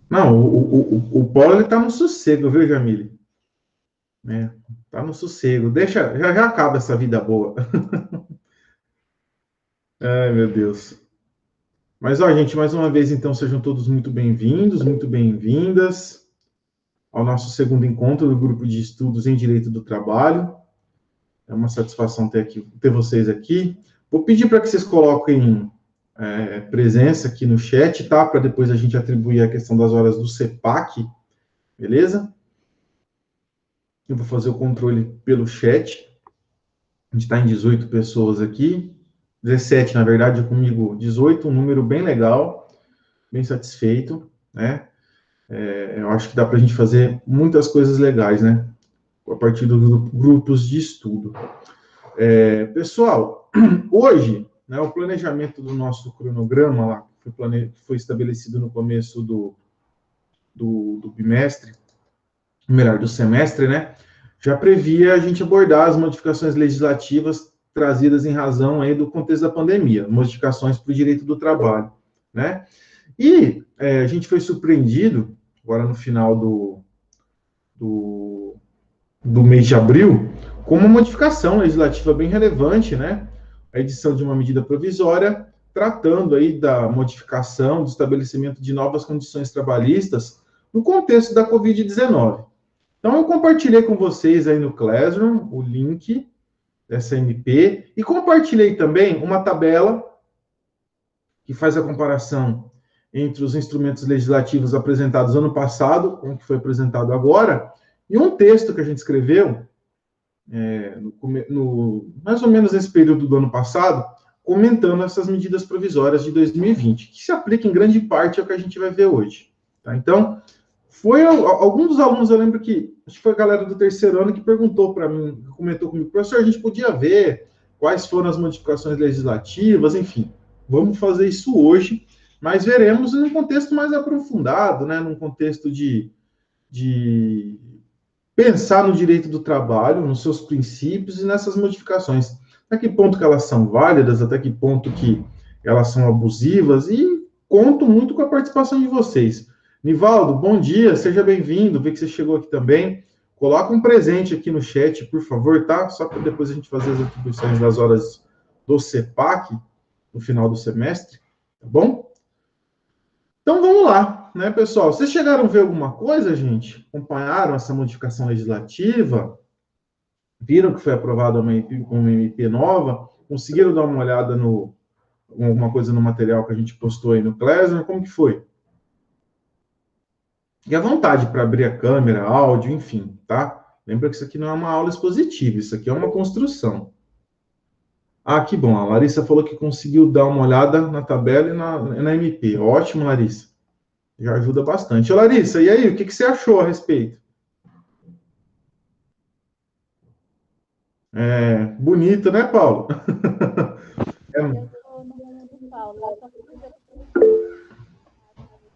Não, o Paulo, ele tá no sossego, viu, Jamile? Tá no sossego. Deixa, já acaba essa vida boa. Ai, meu Deus. Mas, ó, gente, mais uma vez, então, sejam todos muito bem-vindos, muito bem-vindas ao nosso segundo encontro do Grupo de Estudos em Direito do Trabalho. É uma satisfação ter vocês aqui. Vou pedir para que vocês coloquem presença aqui no chat, tá? Para depois a gente atribuir a questão das horas do CEPAC, beleza? Eu vou fazer o controle pelo chat. A gente está em 18 pessoas aqui. 17, na verdade, comigo 18, um número bem legal, bem satisfeito, né? Eu acho que dá para a gente fazer muitas coisas legais, né? A partir dos grupos de estudo. Pessoal, hoje, né, o planejamento do nosso cronograma lá, que foi estabelecido no começo do bimestre, melhor, do semestre, né? Já previa a gente abordar as modificações legislativas trazidas em razão aí do contexto da pandemia, modificações para o direito do trabalho, né? E a gente foi surpreendido, agora no final do mês de abril, com uma modificação legislativa bem relevante, né? A edição de uma medida provisória tratando aí da modificação, do estabelecimento de novas condições trabalhistas no contexto da Covid-19. Então, eu compartilhei com vocês aí no Classroom o link dessa MP e compartilhei também uma tabela que faz a comparação entre os instrumentos legislativos apresentados ano passado com o que foi apresentado agora e um texto que a gente escreveu mais ou menos nesse período do ano passado, comentando essas medidas provisórias de 2020, que se aplica em grande parte ao que a gente vai ver hoje. Tá? Então, alguns dos alunos, eu lembro que, acho que foi a galera do terceiro ano que perguntou para mim, comentou comigo, professor, a gente podia ver quais foram as modificações legislativas, enfim, vamos fazer isso hoje, mas veremos num contexto mais aprofundado, né, num contexto de pensar no direito do trabalho, nos seus princípios e nessas modificações. Até que ponto que elas são válidas, até que ponto que elas são abusivas, e conto muito com a participação de vocês. Nivaldo, bom dia, seja bem-vindo, vê que você chegou aqui também. Coloca um presente aqui no chat, por favor, tá? Só para depois a gente fazer as atribuições das horas do CEPAC, no final do semestre, tá bom? Então vamos lá, né, pessoal? Vocês chegaram a ver alguma coisa, gente? Acompanharam essa modificação legislativa? Viram que foi aprovada uma MP nova? Conseguiram dar uma olhada no alguma coisa no material que a gente postou aí no Classroom? Como que foi? E à vontade para abrir a câmera, áudio, enfim, tá? Lembra que isso aqui não é uma aula expositiva, isso aqui é uma construção. Ah, que bom. A Larissa falou que conseguiu dar uma olhada na tabela e na MP. Ótimo, Larissa. Já ajuda bastante. Ô, Larissa, e aí, o que você achou a respeito? Bonito, né, Paulo? Eu estou no mundo do Paulo, eu só fui ver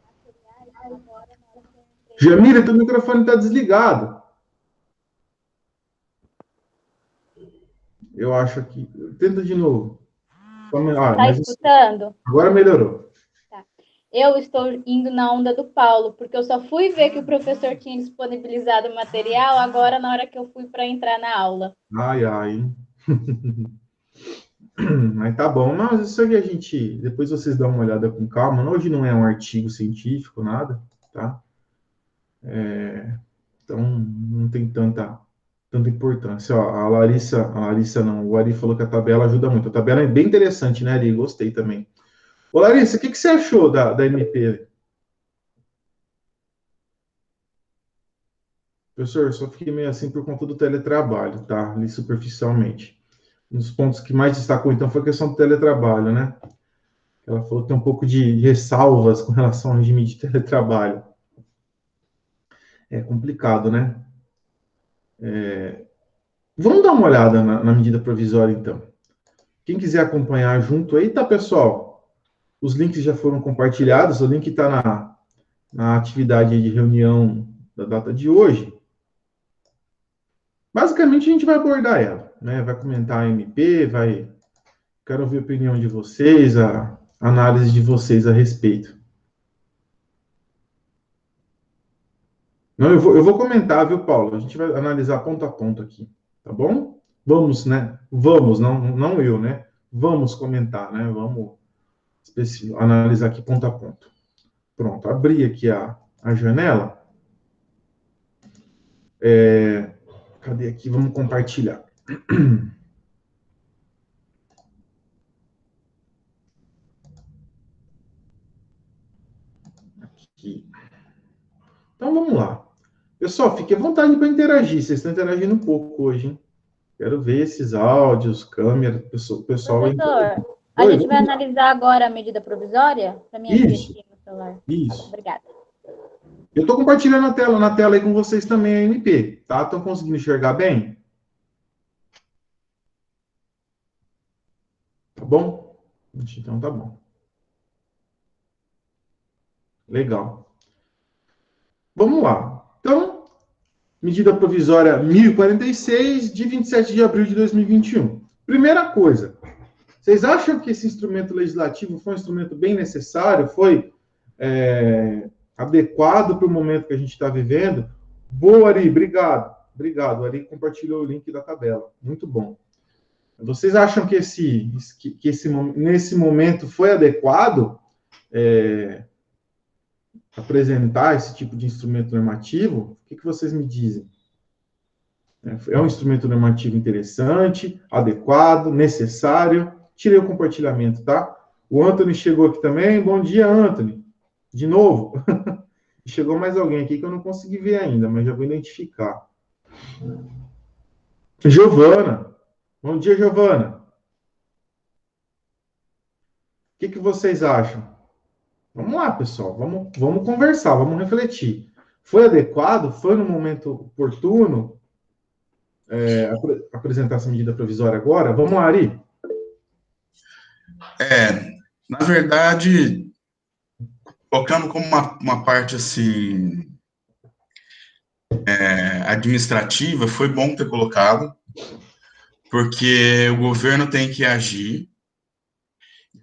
materiais agora na hora que eu entrei. Jamila, teu microfone está desligado. Eu acho que. Tenta de novo. Está escutando? Agora melhorou. Tá. Eu estou indo na onda do Paulo, porque eu só fui ver que o professor tinha disponibilizado o material agora na hora que eu fui para entrar na aula. Ai, ai. Mas tá bom. Mas isso aí a gente. Depois vocês dão uma olhada com calma. Hoje não é um artigo científico, nada, tá? Então não tem tanta importância. Ó, a Larissa não, o Ari falou que a tabela ajuda muito. A tabela é bem interessante, né, Ari? Gostei também. Ô, Larissa, o que você achou da MP? Professor, só fiquei meio assim por conta do teletrabalho, tá? Ali superficialmente. Um dos pontos que mais destacou, então, foi a questão do teletrabalho, né? Ela falou que tem um pouco de ressalvas com relação ao regime de teletrabalho. É complicado, né? Vamos dar uma olhada na medida provisória, então. Quem quiser acompanhar junto aí, tá, pessoal? Os links já foram compartilhados, o link está na atividade de reunião da data de hoje. Basicamente, a gente vai abordar ela, né? Vai comentar a MP, quero ouvir a opinião de vocês, a análise de vocês a respeito. Não, eu vou comentar, viu, Paulo? A gente vai analisar ponto a ponto aqui, tá bom? Vamos, né? Vamos, não eu, né? Vamos comentar, né? Vamos analisar aqui ponto a ponto. Pronto, abri aqui a janela. Cadê aqui? Vamos compartilhar. Aqui. Então vamos lá. Pessoal, fique à vontade para interagir. Vocês estão interagindo um pouco hoje, hein? Quero ver esses áudios, câmera, o pessoal. Professor, a gente vai analisar agora a medida provisória? Para mim abrir aqui no celular. Isso. Obrigada. Eu estou compartilhando na tela aí com vocês também a MP, tá? Estão conseguindo enxergar bem? Tá bom? Então tá bom. Legal. Vamos lá. Então, medida provisória 1046, de 27 de abril de 2021. Primeira coisa, vocês acham que esse instrumento legislativo foi um instrumento bem necessário? Foi adequado para o momento que a gente está vivendo? Boa, Ari, obrigado. Obrigado, o Ari compartilhou o link da tabela. Muito bom. Vocês acham que nesse momento foi adequado apresentar esse tipo de instrumento normativo? O que vocês me dizem? É um instrumento normativo interessante, adequado, necessário? Tirei o compartilhamento, tá? O Anthony chegou aqui também. Bom dia, Anthony. De novo. Chegou mais alguém aqui que eu não consegui ver ainda, mas já vou identificar. Giovana. Bom dia, Giovana. O que vocês acham? Vamos lá, pessoal. Vamos conversar, vamos refletir. Foi adequado? Foi no momento oportuno apresentar essa medida provisória agora? Vamos lá, Ari. Na verdade, colocando como uma parte assim administrativa, foi bom ter colocado, porque o governo tem que agir.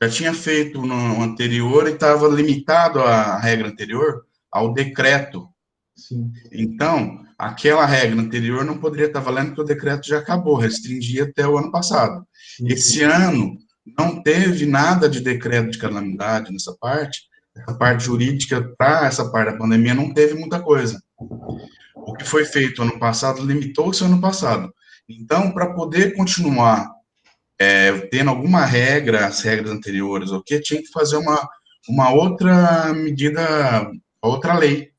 Já tinha feito no anterior e estava limitado a regra anterior ao decreto. Sim. Então, aquela regra anterior não poderia estar valendo porque o decreto já acabou, restringia até o ano passado. Sim. Esse ano não teve nada de decreto de calamidade nessa parte. A parte jurídica para essa parte da pandemia não teve muita coisa. O que foi feito ano passado limitou-se ao ano passado. Então, para poder continuar tendo alguma regra, as regras anteriores, o que tinha que fazer uma outra medida, outra lei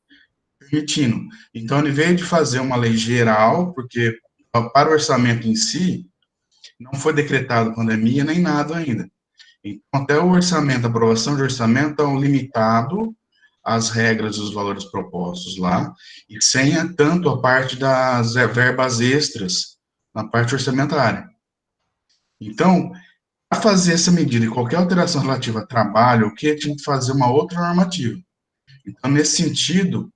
permitindo. Então, ao invés de fazer uma lei geral, porque para o orçamento em si, não foi decretado pandemia nem nada ainda. Então, até o orçamento, a aprovação de orçamento, estão limitado às regras dos valores propostos lá, e sem tanto a parte das verbas extras na parte orçamentária. Então, para fazer essa medida e qualquer alteração relativa a trabalho, o que tinha que fazer uma outra normativa. Então, nesse sentido,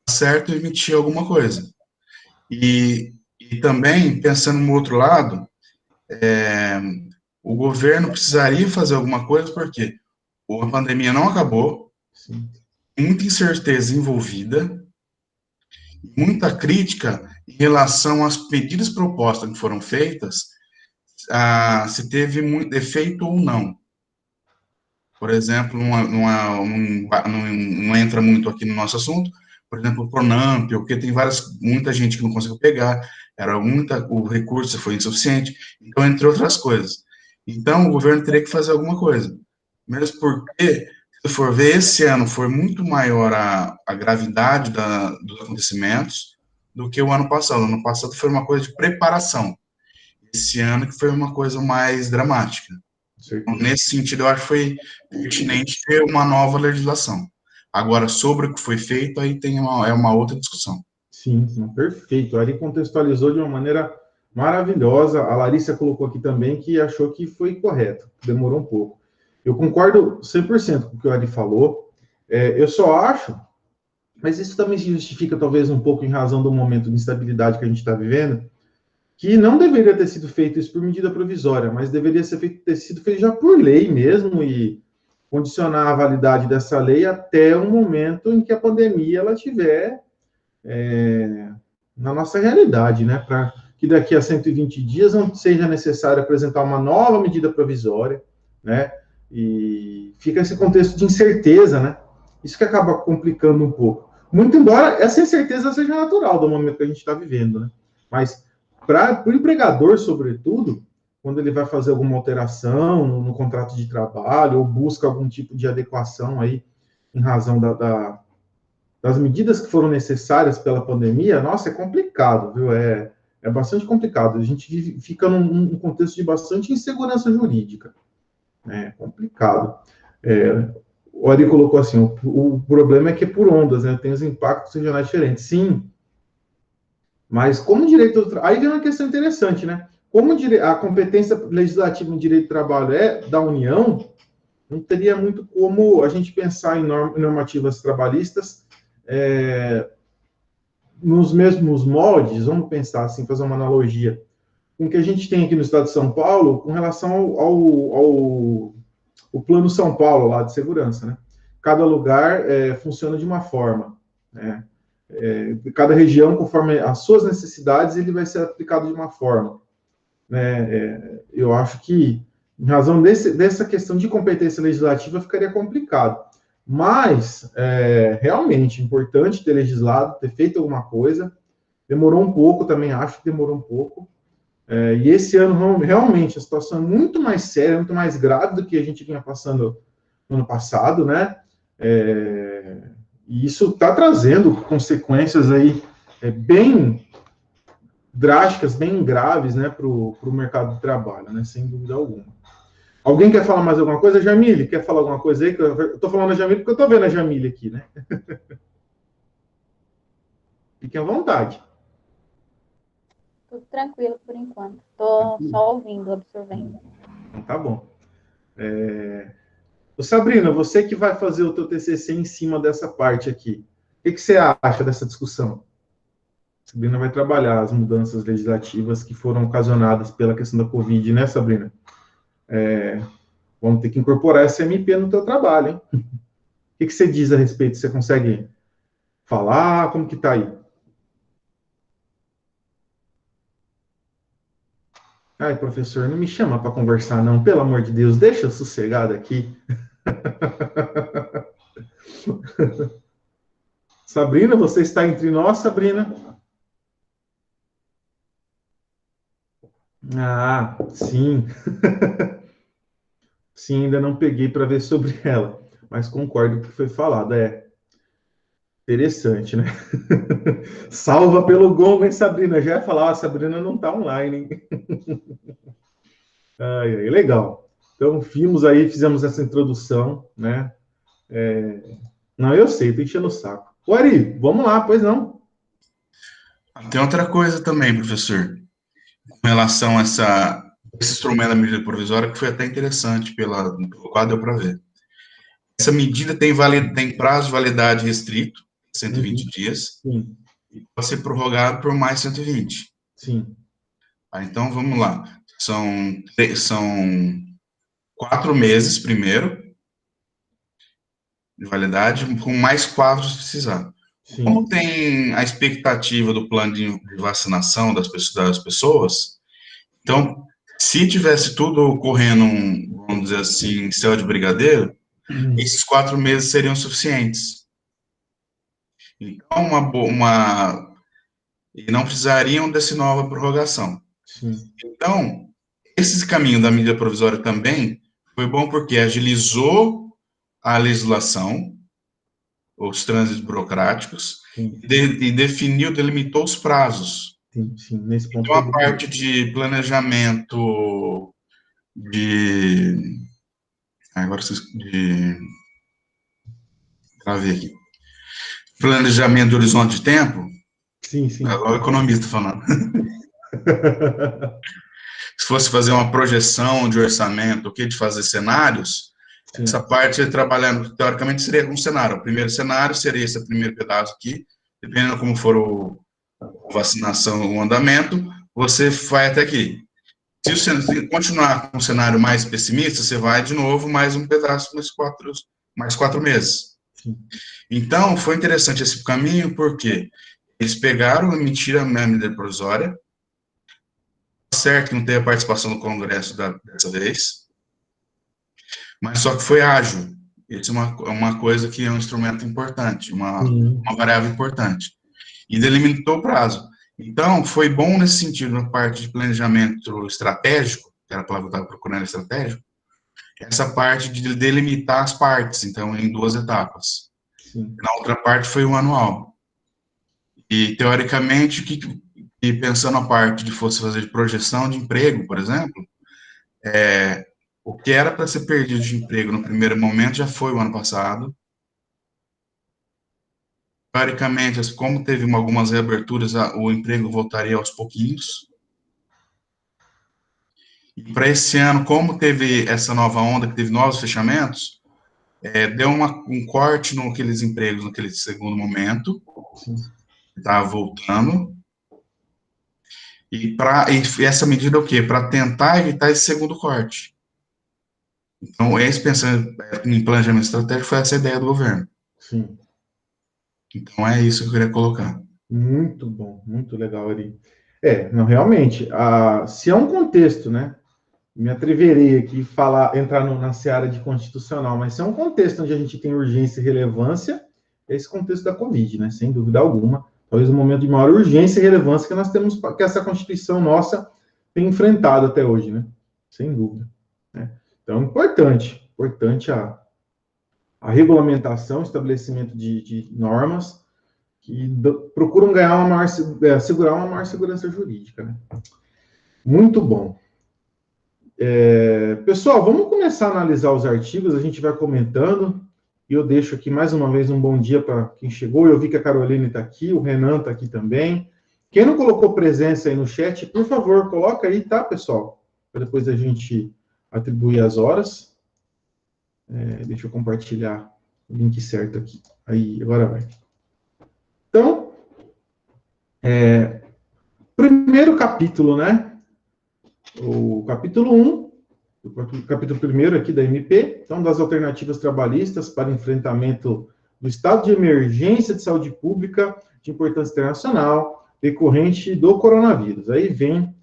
é certo emitir alguma coisa. E também, pensando no outro lado, o governo precisaria fazer alguma coisa, porque a pandemia não acabou, sim, muita incerteza envolvida, muita crítica em relação às medidas propostas que foram feitas, se teve muito efeito ou não. Por exemplo, não entra muito aqui no nosso assunto, por exemplo, o Pronamp, porque tem muita gente que não conseguiu pegar, o recurso foi insuficiente, então, entre outras coisas. Então, o governo teria que fazer alguma coisa. Mesmo porque, se for ver, esse ano foi muito maior a gravidade dos acontecimentos do que o ano passado. O ano passado foi uma coisa de preparação. Esse ano que foi uma coisa mais dramática. Então, nesse sentido, eu acho que foi pertinente ter uma nova legislação. Agora, sobre o que foi feito, aí tem uma outra discussão. Sim, perfeito. A Ari contextualizou de uma maneira maravilhosa. A Larissa colocou aqui também que achou que foi correto, demorou um pouco. Eu concordo 100% com o que o Ari falou. Eu só acho, mas isso também se justifica talvez um pouco em razão do momento de instabilidade que a gente está vivendo, que não deveria ter sido feito isso por medida provisória, mas deveria ter sido feito já por lei mesmo e condicionar a validade dessa lei até o momento em que a pandemia ela estiver na nossa realidade, né? Para que daqui a 120 dias não seja necessário apresentar uma nova medida provisória, né? E fica esse contexto de incerteza, né? Isso que acaba complicando um pouco. Muito embora essa incerteza seja natural do momento que a gente está vivendo, né? Mas para o empregador, sobretudo, quando ele vai fazer alguma alteração no contrato de trabalho ou busca algum tipo de adequação aí em razão das medidas que foram necessárias pela pandemia, nossa, é complicado, viu? É bastante complicado. A gente fica num contexto de bastante insegurança jurídica. É complicado. O Ari colocou assim, o problema é que é por ondas, né? Tem os impactos regionais diferentes. Sim, mas como direito do trabalho... Aí vem uma questão interessante, né? Como a competência legislativa em direito do trabalho é da União, não teria muito como a gente pensar em normativas trabalhistas nos mesmos moldes, vamos pensar assim, fazer uma analogia, com o que a gente tem aqui no estado de São Paulo com relação ao Plano São Paulo, lá de segurança, né? Cada lugar funciona de uma forma, né? Cada região, conforme as suas necessidades, ele vai ser aplicado de uma forma, né? Eu acho que, em razão dessa questão de competência legislativa, ficaria complicado. Mas, realmente, importante ter legislado, ter feito alguma coisa. Demorou um pouco, também acho que demorou um pouco. E esse ano, realmente, a situação é muito mais séria, muito mais grave do que a gente vinha passando no ano passado, né? E isso está trazendo consequências aí bem drásticas, bem graves, né, para o mercado de trabalho, né? Sem dúvida alguma. Alguém quer falar mais alguma coisa? Jamile, quer falar alguma coisa aí? Eu estou falando a Jamile porque eu estou vendo a Jamile aqui, né? Fiquem à vontade. Tudo tranquilo por enquanto. Estou só ouvindo, absorvendo. Então, tá bom. Sabrina, você que vai fazer o teu TCC em cima dessa parte aqui, o que você acha dessa discussão? Sabrina vai trabalhar as mudanças legislativas que foram ocasionadas pela questão da Covid, né, Sabrina? Vamos ter que incorporar essa MP no teu trabalho, hein? O que você diz a respeito? Você consegue falar? Como que tá aí? Ai, professor, não me chama para conversar, não. Pelo amor de Deus, deixa eu sossegado aqui. Sabrina, você está entre nós, Sabrina? Ah, sim. Sim, ainda não peguei para ver sobre ela, mas concordo com o que foi falado. Interessante, né? Salva pelo gongo, hein, Sabrina? Já ia falar, a Sabrina não está online, hein? Ai, legal. Então, fizemos essa introdução, né? Não, eu sei, tô enchendo o saco. Ô, Ari, vamos lá, pois não? Tem outra coisa também, professor, com relação a esse instrumento da medida provisória, que foi até interessante pelo quadro, deu para ver. Essa medida tem prazo de validade restrito, 120 dias, Sim. E pode ser prorrogado por mais 120. Sim. Então, vamos lá. São 4 meses, primeiro, de validade, com mais 4 se precisar. Sim. Como tem a expectativa do plano de vacinação das pessoas, então, se tivesse tudo ocorrendo, vamos dizer assim, céu de brigadeiro, esses 4 meses seriam suficientes. Então, e não precisariam dessa nova prorrogação. Sim. Então, esse caminho da medida provisória também foi bom porque agilizou a legislação, os trânsitos burocráticos, e delimitou os prazos. Sim, nesse ponto. Então, a parte de planejamento agora ver aqui. Planejamento de horizonte de tempo. Sim. Agora o economista falando. Se fosse fazer uma projeção de orçamento, de fazer cenários, sim, essa parte trabalhando, teoricamente, seria um cenário. O primeiro cenário seria esse primeiro pedaço aqui, dependendo como for a vacinação, o andamento, você vai até aqui. Se você continuar com um cenário mais pessimista, você vai de novo mais um pedaço, mais 4 meses. Sim. Então, foi interessante esse caminho, porque Eles pegaram, emitiram a medida provisória, certo que não teve a participação do Congresso dessa vez, mas só que foi ágil. Isso é uma coisa que é um instrumento importante, uma variável importante. E delimitou o prazo. Então, foi bom nesse sentido, na parte de planejamento estratégico, que era a palavra que eu estava procurando, estratégico, essa parte de delimitar as partes, então, em 2 etapas. Sim. Na outra parte foi o anual. E, teoricamente, e pensando a parte de fosse fazer de projeção de emprego, por exemplo, o que era para ser perdido de emprego no primeiro momento já foi o ano passado. Teoricamente, como teve algumas reaberturas, o emprego voltaria aos pouquinhos. E para esse ano, como teve essa nova onda, que teve novos fechamentos, deu um corte naqueles empregos, naquele segundo momento, estava voltando. E essa medida é o quê? Para tentar evitar esse segundo corte. Então, pensando em planejamento estratégico, foi essa a ideia do governo. Sim. Então, é isso que eu queria colocar. Muito bom, muito legal, Ari. Não, realmente, se é um contexto, né? Me atreverei aqui entrar na seara de constitucional, mas se é um contexto onde a gente tem urgência e relevância, é esse contexto da Covid, né? Sem dúvida alguma. Talvez o momento de maior urgência e relevância que nós temos, que essa Constituição nossa tem enfrentado até hoje, né? Sem dúvida. Né? Então, importante a regulamentação, estabelecimento de normas que procuram segurar uma maior segurança jurídica, né? Muito bom. Pessoal, vamos começar a analisar os artigos, a gente vai comentando, e eu deixo aqui mais uma vez um bom dia para quem chegou. Eu vi que a Caroline está aqui, o Renan está aqui também. Quem não colocou presença aí no chat, por favor, coloca aí, tá, pessoal? Para depois a gente atribuir as horas. Deixa eu compartilhar o link certo aqui. Aí, agora vai. Então, primeiro capítulo, né? O capítulo 1, o capítulo 1 aqui da MP, então, das alternativas trabalhistas para enfrentamento do estado de emergência de saúde pública de importância internacional decorrente do coronavírus. Aí vem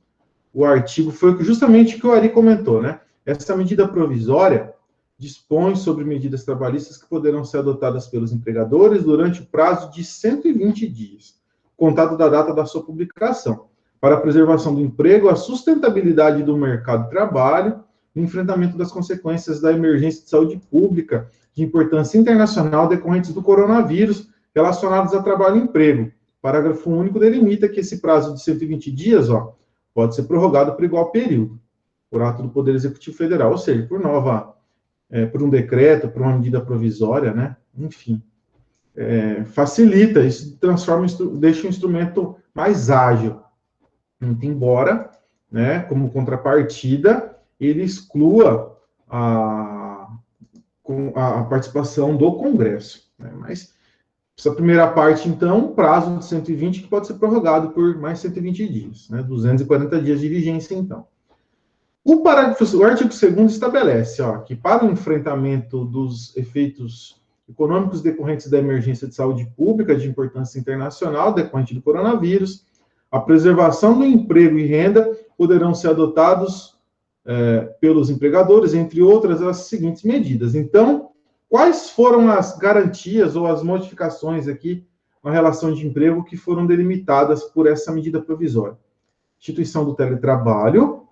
o artigo, foi justamente o que o Ari comentou, né? Essa medida provisória dispõe sobre medidas trabalhistas que poderão ser adotadas pelos empregadores durante o prazo de 120 dias, contado da data da sua publicação, para a preservação do emprego, a sustentabilidade do mercado de trabalho e o enfrentamento das consequências da emergência de saúde pública de importância internacional decorrentes do coronavírus relacionados a trabalho e emprego. Parágrafo único delimita que esse prazo de 120 dias, pode ser prorrogado por igual período, por ato do Poder Executivo Federal, ou seja, por um decreto, por uma medida provisória, né? Enfim, facilita, isso deixa o instrumento mais ágil. Muito embora, né, como contrapartida, ele exclua a participação do Congresso. Né? Mas essa primeira parte, então, prazo de 120, que pode ser prorrogado por mais 120 dias, né? 240 dias de vigência, então. O artigo 2º estabelece que para o enfrentamento dos efeitos econômicos decorrentes da emergência de saúde pública de importância internacional decorrente do coronavírus, a preservação do emprego e renda poderão ser adotados pelos empregadores, entre outras, as seguintes medidas. Então, quais foram as garantias ou as modificações aqui na relação de emprego que foram delimitadas por essa medida provisória? Instituição do teletrabalho,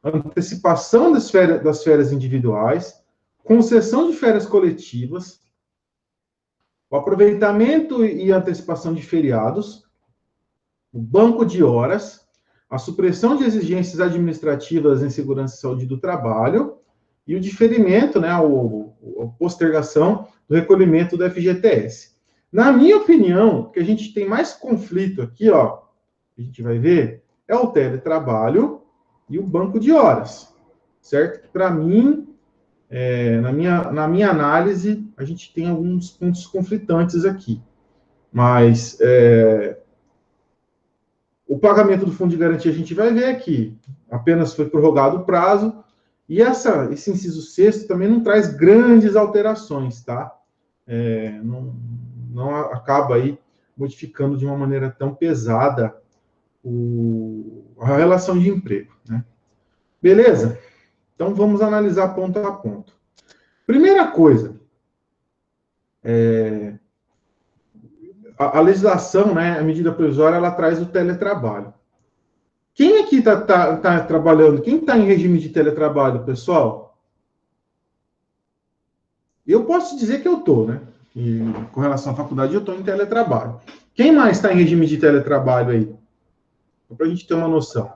antecipação das férias individuais, concessão de férias coletivas, o aproveitamento e antecipação de feriados, o banco de horas, a supressão de exigências administrativas em segurança e saúde do trabalho e o diferimento, né, a postergação do recolhimento do FGTS. Na minha opinião, o que a gente tem mais conflito aqui, a gente vai ver, é o teletrabalho e o banco de horas, certo? Para mim, na minha análise, a gente tem alguns pontos conflitantes aqui, mas o pagamento do fundo de garantia a gente vai ver aqui, apenas foi prorrogado o prazo, e esse inciso 6º também não traz grandes alterações, tá? Não acaba aí modificando de uma maneira tão pesada a relação de emprego, né? Beleza? Então, vamos analisar ponto a ponto. Primeira coisa, a legislação, né, a medida provisória, ela traz o teletrabalho. Quem aqui tá trabalhando? Quem está em regime de teletrabalho, pessoal? Eu posso dizer que eu estou, né? E, com relação à faculdade, eu estou em teletrabalho. Quem mais está em regime de teletrabalho aí? Para a gente ter uma noção.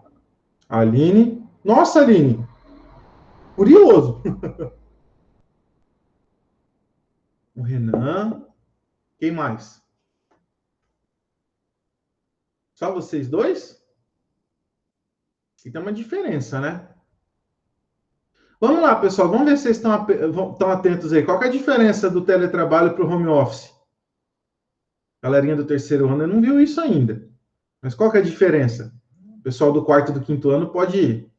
A Aline. Nossa, Aline! Curioso. O Renan. Quem mais? Só vocês dois? E tem uma diferença, né? Vamos lá, pessoal. Vamos ver se vocês estão atentos aí. Qual que é a diferença do teletrabalho para o home office? Galerinha do terceiro ano não viu isso ainda. Mas qual que é a diferença? O pessoal do quarto e do quinto ano pode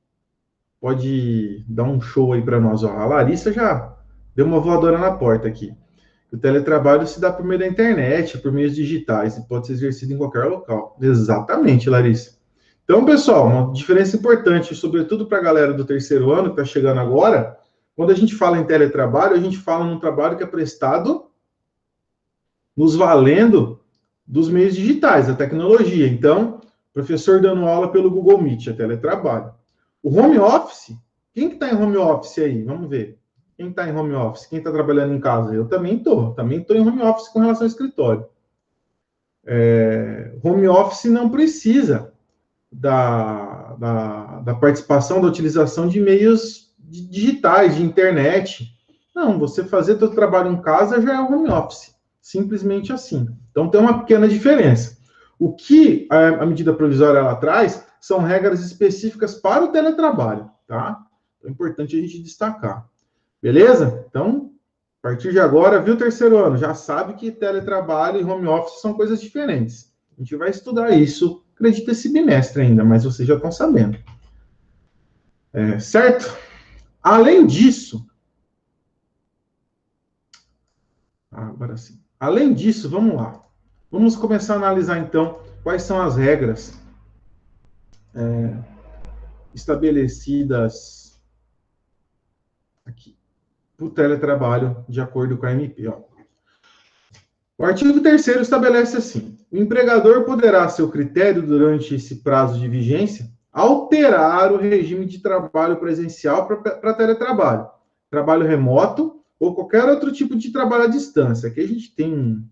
dar um show aí para nós. Ó, a Larissa já deu uma voadora na porta aqui. O teletrabalho se dá por meio da internet, por meios digitais, e pode ser exercido em qualquer local. Exatamente, Larissa. Então, pessoal, uma diferença importante, sobretudo para a galera do terceiro ano que está chegando agora, quando a gente fala em teletrabalho, a gente fala num trabalho que é prestado nos valendo dos meios digitais, da tecnologia. Então, professor dando aula pelo Google Meet, é teletrabalho. O home office, quem que está em home office aí? Vamos ver. Quem está em home office? Quem está trabalhando em casa? Eu também estou. Também estou em home office com relação ao escritório. Home office não precisa da participação, da utilização de meios digitais, de internet. Não, você fazer seu trabalho em casa já é home office. Simplesmente assim. Então, tem uma pequena diferença. O que a medida provisória ela traz são regras específicas para o teletrabalho, tá? Então, é importante a gente destacar. Beleza? Então, a partir de agora, viu, terceiro ano? Já sabe que teletrabalho e home office são coisas diferentes. A gente vai estudar isso, acredito, esse bimestre ainda, mas vocês já estão sabendo. Certo? Além disso, agora sim. Além disso, vamos lá. Vamos começar a analisar, então, quais são as regras estabelecidas aqui para o teletrabalho, de acordo com a MP. Ó. O artigo 3º estabelece assim: o empregador poderá, a seu critério, durante esse prazo de vigência, alterar o regime de trabalho presencial para teletrabalho, trabalho remoto ou qualquer outro tipo de trabalho à distância. Aqui a gente tem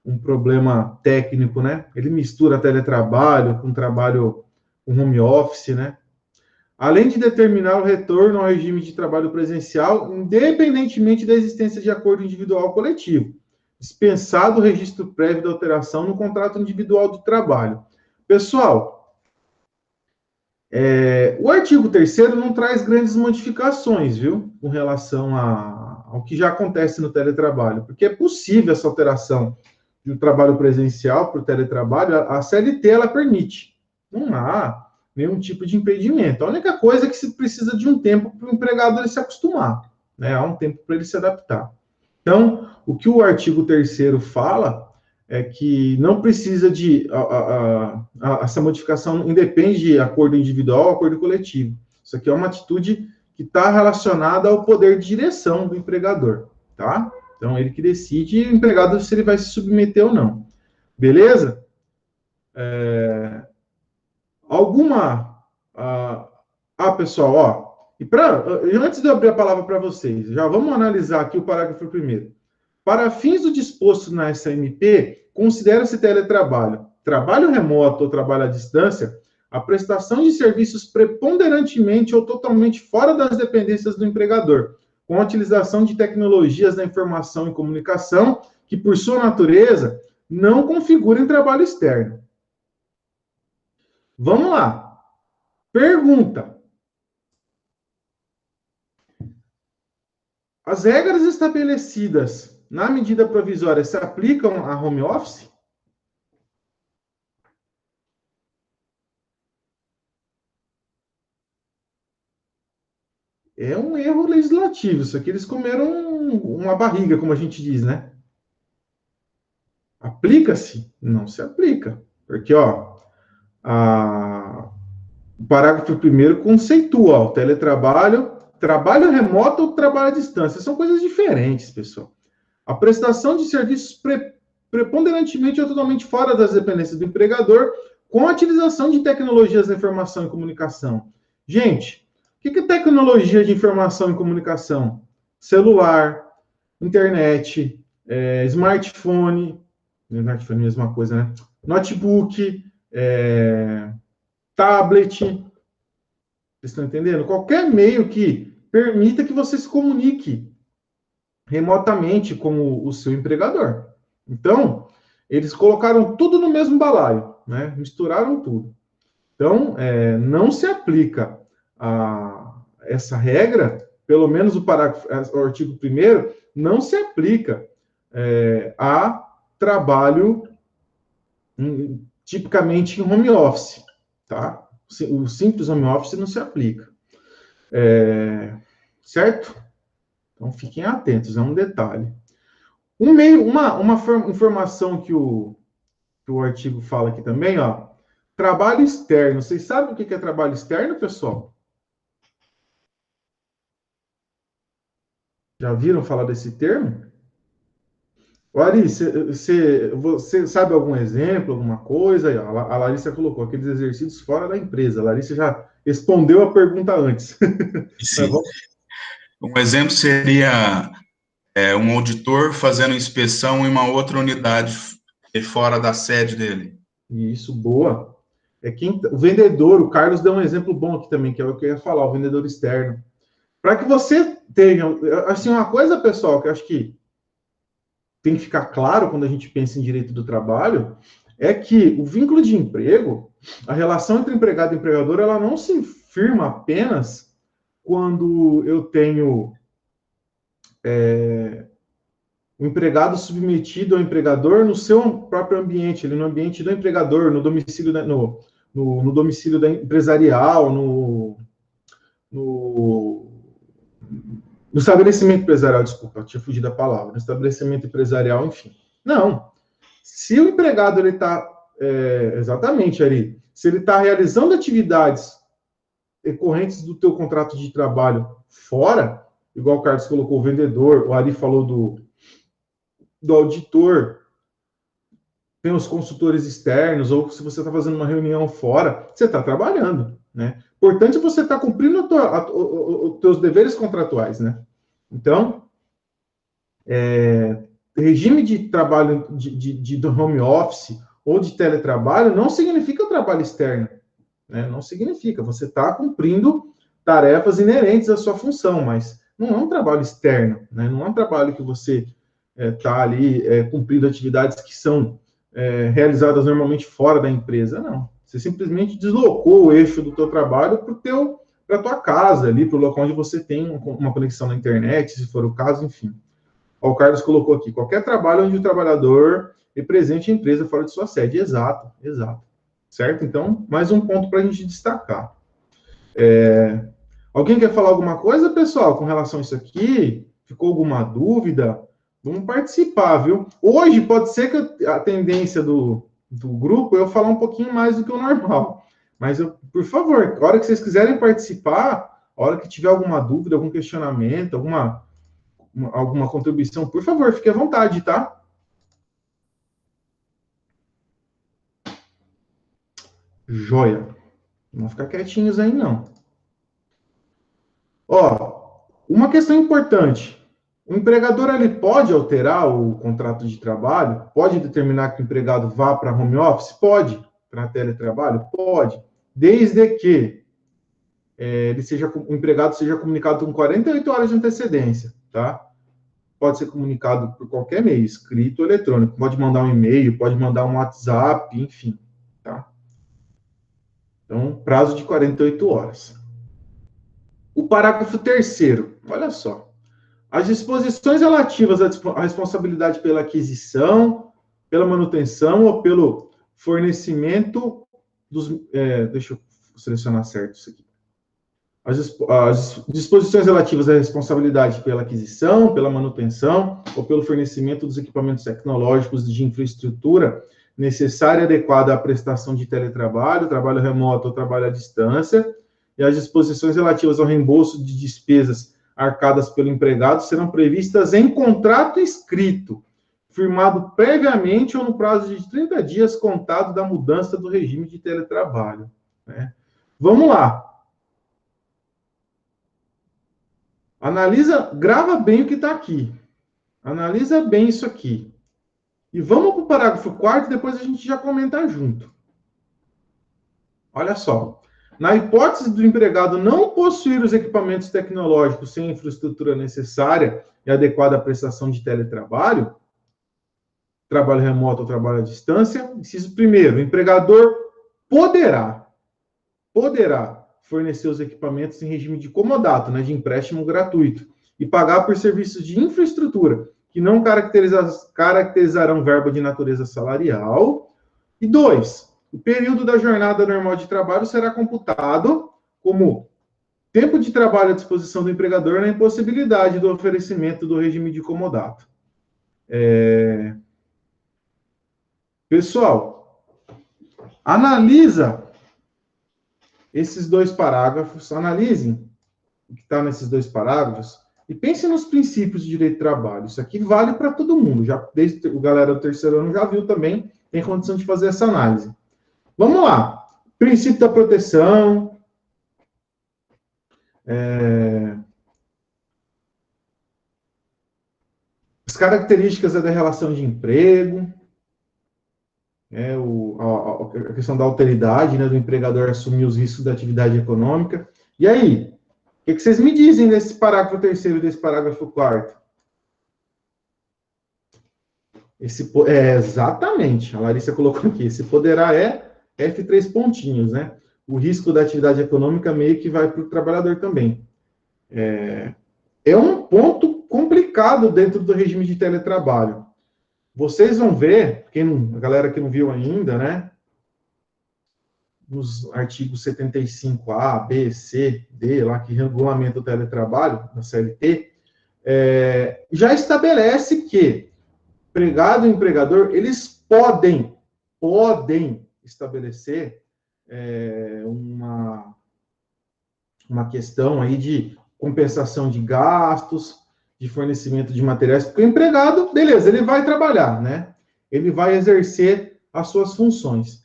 um problema técnico, né? Ele mistura teletrabalho com trabalho com home office, né? Além de determinar o retorno ao regime de trabalho presencial, independentemente da existência de acordo individual ou coletivo, dispensado o registro prévio da alteração no contrato individual do trabalho. Pessoal, o artigo 3º não traz grandes modificações, viu, com relação ao que já acontece no teletrabalho, porque é possível essa alteração de um trabalho presencial para o teletrabalho, a CLT ela permite. Não há nenhum tipo de impedimento. A única coisa é que se precisa de um tempo para o empregado ele se acostumar, né? Há um tempo para ele se adaptar. Então, o que o artigo 3º fala é que não precisa de... essa modificação não independe de acordo individual ou acordo coletivo. Isso aqui é uma atitude que está relacionada ao poder de direção do empregador, tá? Então, ele que decide o empregado se ele vai se submeter ou não. Beleza? Pessoal, ó, antes de eu abrir a palavra para vocês, já vamos analisar aqui o parágrafo 1º. Para fins do disposto na SMP, considera-se teletrabalho, trabalho remoto ou trabalho à distância, a prestação de serviços preponderantemente ou totalmente fora das dependências do empregador, com a utilização de tecnologias da informação e comunicação, que, por sua natureza, não configurem trabalho externo. Vamos lá. Pergunta. As regras estabelecidas na medida provisória se aplicam a home office? É um erro legislativo. Isso aqui eles comeram uma barriga, como a gente diz, né? Aplica-se? Não se aplica. Porque, ó, o parágrafo primeiro conceitua o teletrabalho, trabalho remoto ou trabalho à distância. São coisas diferentes, pessoal. A prestação de serviços preponderantemente ou totalmente fora das dependências do empregador, com a utilização de tecnologias da informação e comunicação. Gente, o que é tecnologia de informação e comunicação? Celular, internet, smartphone é a mesma coisa, né? Notebook, tablet, vocês estão entendendo? Qualquer meio que permita que você se comunique remotamente com o seu empregador. Então, eles colocaram tudo no mesmo balaio, né? Misturaram tudo. Então, não se aplica essa regra, pelo menos o artigo 1º, não se aplica a trabalho tipicamente em home office, tá? O simples home office não se aplica. Certo? Então, fiquem atentos, é um detalhe. Uma informação que o artigo fala aqui também, ó, trabalho externo. Vocês sabem o que é trabalho externo, pessoal? Já viram falar desse termo? Larissa, você sabe algum exemplo, alguma coisa? Aí, ó, a Larissa colocou aqueles exercícios fora da empresa. A Larissa já respondeu a pergunta antes. Sim. Um exemplo seria um auditor fazendo inspeção em uma outra unidade fora da sede dele. Isso, boa. O vendedor, o Carlos deu um exemplo bom aqui também, que é o que eu ia falar, o vendedor externo. Para que você tenha, assim, uma coisa, pessoal, que eu acho que tem que ficar claro quando a gente pensa em direito do trabalho, é que o vínculo de emprego, a relação entre empregado e empregador, ela não se firma apenas quando eu tenho o empregado submetido ao empregador no seu próprio ambiente, no ambiente do empregador, no domicílio no domicílio da empresarial, no estabelecimento empresarial, desculpa, tinha fugido a palavra, no estabelecimento empresarial, enfim. Não. Se o empregado ele está exatamente ali, se ele está realizando atividades decorrentes do teu contrato de trabalho fora, igual o Carlos colocou, o vendedor, o Ari falou do auditor, tem os consultores externos, ou se você está fazendo uma reunião fora, você está trabalhando, né? Importante você estar cumprindo os teus deveres contratuais, né? Então, regime de trabalho de home office ou de teletrabalho não significa trabalho externo, né? Não significa. Você está cumprindo tarefas inerentes à sua função, mas não é um trabalho externo, né? Não é um trabalho que você está ali cumprindo atividades que são realizadas normalmente fora da empresa, não. Você simplesmente deslocou o eixo do teu trabalho para a tua casa, ali, para o local onde você tem uma conexão na internet, se for o caso, enfim. O Carlos colocou aqui, qualquer trabalho onde o trabalhador represente a empresa fora de sua sede. Exato, exato. Certo? Então, mais um ponto para a gente destacar. Alguém quer falar alguma coisa, pessoal, com relação a isso aqui? Ficou alguma dúvida? Vamos participar, viu? Hoje pode ser que a tendência do grupo eu falar um pouquinho mais do que o normal. Mas, por favor, a hora que vocês quiserem participar, a hora que tiver alguma dúvida, algum questionamento, alguma contribuição, por favor, fique à vontade, tá? Joia. Não vão ficar quietinhos aí, não. Ó, uma questão importante. O empregador, ele pode alterar o contrato de trabalho? Pode determinar que o empregado vá para home office? Pode. Para teletrabalho? Pode. Desde que o empregado seja comunicado com 48 horas de antecedência, tá? Pode ser comunicado por qualquer meio, escrito ou eletrônico. Pode mandar um e-mail, pode mandar um WhatsApp, enfim, tá? Então, prazo de 48 horas. O parágrafo 3º, olha só. As disposições relativas à responsabilidade pela aquisição, pela manutenção ou pelo fornecimento dos... deixa eu selecionar certo isso aqui. As disposições relativas à responsabilidade pela aquisição, pela manutenção ou pelo fornecimento dos equipamentos tecnológicos de infraestrutura necessária e adequada à prestação de teletrabalho, trabalho remoto ou trabalho à distância, e as disposições relativas ao reembolso de despesas arcadas pelo empregado serão previstas em contrato escrito, firmado previamente ou no prazo de 30 dias contado da mudança do regime de teletrabalho. Né? Vamos lá. Analisa, grava bem o que está aqui. Analisa bem isso aqui. E vamos para o parágrafo 4º, depois a gente já comenta junto. Olha só. Na hipótese do empregado não possuir os equipamentos tecnológicos sem infraestrutura necessária e adequada à prestação de teletrabalho, trabalho remoto ou trabalho à distância, inciso 1º, o empregador poderá fornecer os equipamentos em regime de comodato, né, de empréstimo gratuito, e pagar por serviços de infraestrutura que não caracterizarão verba de natureza salarial. E 2, o período da jornada normal de trabalho será computado como tempo de trabalho à disposição do empregador na impossibilidade do oferecimento do regime de comodato. Pessoal, analisa esses 2 parágrafos, analisem o que está nesses 2 parágrafos e pensem nos princípios de direito do trabalho. Isso aqui vale para todo mundo. Já, desde o galera do 3º ano já viu também, tem condição de fazer essa análise. Vamos lá. Princípio da proteção. As características da relação de emprego. A questão da alteridade, né, do empregador assumir os riscos da atividade econômica. E aí, o que vocês me dizem desse parágrafo 3º e desse parágrafo 4º? Exatamente, a Larissa colocou aqui, esse poderá F3 pontinhos, né? O risco da atividade econômica meio que vai para o trabalhador também. É um ponto complicado dentro do regime de teletrabalho. Vocês vão ver, a galera que não viu ainda, né? Nos artigos 75A, B, C, D, lá que regulamenta o teletrabalho, na CLT, já estabelece que empregado e empregador, eles podem estabelecer uma questão aí de compensação de gastos, de fornecimento de materiais, porque o empregado, beleza, ele vai trabalhar, né? Ele vai exercer as suas funções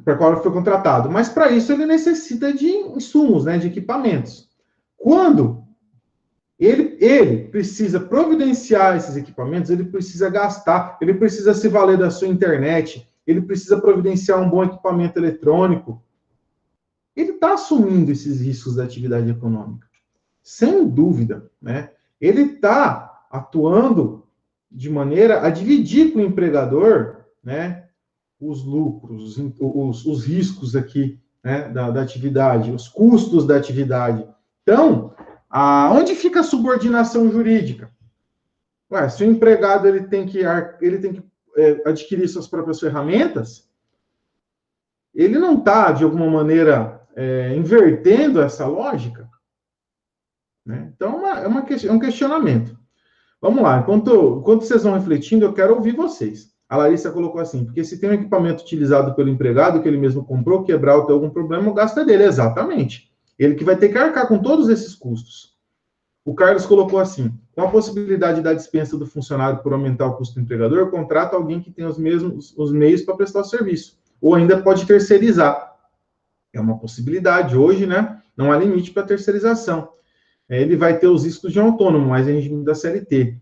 para qual ele foi contratado. Mas, para isso, ele necessita de insumos, né, de equipamentos. Quando ele precisa providenciar esses equipamentos, ele precisa gastar, ele precisa se valer da sua internet, ele precisa providenciar um bom equipamento eletrônico, ele está assumindo esses riscos da atividade econômica. Sem dúvida, né? Ele está atuando de maneira a dividir com o empregador, né, os lucros, os riscos aqui, né, da atividade, os custos da atividade. Então, onde fica a subordinação jurídica? Se o empregado ele tem que adquirir suas próprias ferramentas, ele não está, de alguma maneira, invertendo essa lógica? Né? Então, é um questionamento. Vamos lá, enquanto vocês vão refletindo, eu quero ouvir vocês. A Larissa colocou assim, porque se tem um equipamento utilizado pelo empregado, que ele mesmo comprou, quebrar ou ter algum problema, o gasto é dele, exatamente. Ele que vai ter que arcar com todos esses custos. O Carlos colocou assim, com a possibilidade da dispensa do funcionário por aumentar o custo do empregador, contrata alguém que tem os meios para prestar o serviço. Ou ainda pode terceirizar. É uma possibilidade. Hoje, né, não há limite para terceirização. Ele vai ter os riscos de um autônomo, mas em regime da CLT.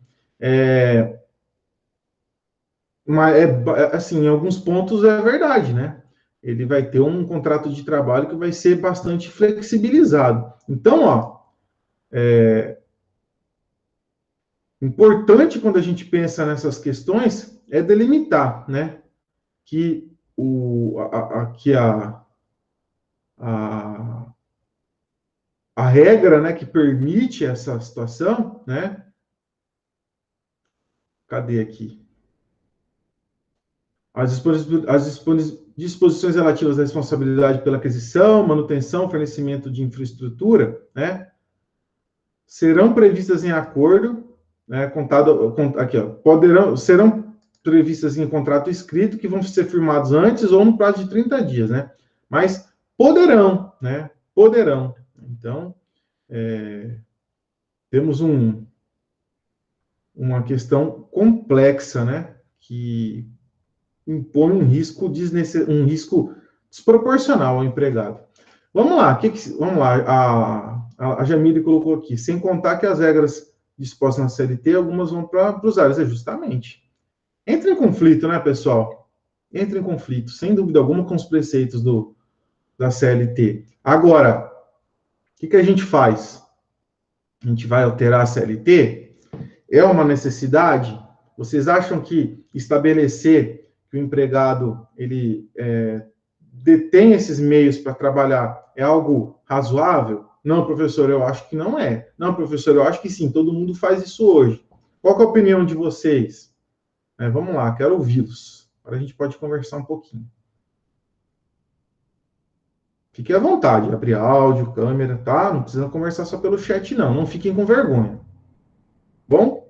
Assim, em alguns pontos é verdade, né? Ele vai ter um contrato de trabalho que vai ser bastante flexibilizado. Então, importante quando a gente pensa nessas questões é delimitar, né? Que a regra, né, que permite essa situação, né? Cadê aqui? As disposições relativas à responsabilidade pela aquisição, manutenção, fornecimento de infraestrutura, né, serão previstas em acordo, né, serão previstas em contrato escrito que vão ser firmados antes ou no prazo de 30 dias, né? Mas poderão, né? Poderão. Então, temos uma questão complexa, né? Que impõe um risco desproporcional ao empregado. Vamos lá, vamos lá. A Jamile colocou aqui, sem contar que as regras dispostas na CLT, algumas vão para os áreas, justamente. Entra em conflito, né, pessoal? Entra em conflito, sem dúvida alguma, com os preceitos da CLT. Agora, o que a gente faz? A gente vai alterar a CLT? É uma necessidade? Vocês acham que estabelecer que o empregado ele detém esses meios para trabalhar é algo razoável? Não, professor, eu acho que não é. Não, professor, eu acho que sim, todo mundo faz isso hoje. Qual é a opinião de vocês? Vamos lá, quero ouvi-los. Agora a gente pode conversar um pouquinho. Fique à vontade, abrir áudio, câmera, tá? Não precisa conversar só pelo chat, não. Não fiquem com vergonha. Bom?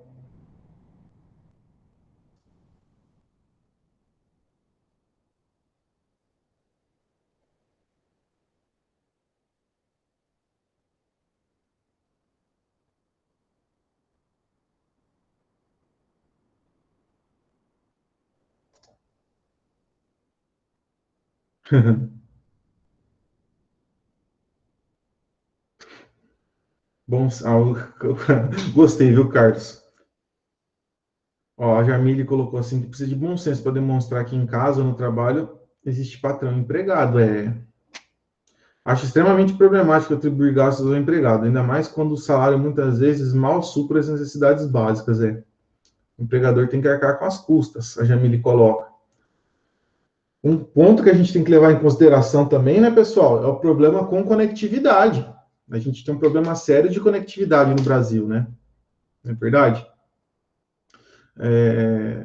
Bom, gostei, viu, Carlos? Ó, a Jamile colocou assim que precisa de bom senso para demonstrar que em casa ou no trabalho existe patrão e empregado. Acho extremamente problemático atribuir gastos ao empregado, ainda mais quando o salário muitas vezes mal supra as necessidades básicas. O empregador tem que arcar com as custas, a Jamile coloca. Um ponto que a gente tem que levar em consideração também, né, pessoal, é o problema com conectividade. A gente tem um problema sério de conectividade no Brasil, né? Não é verdade?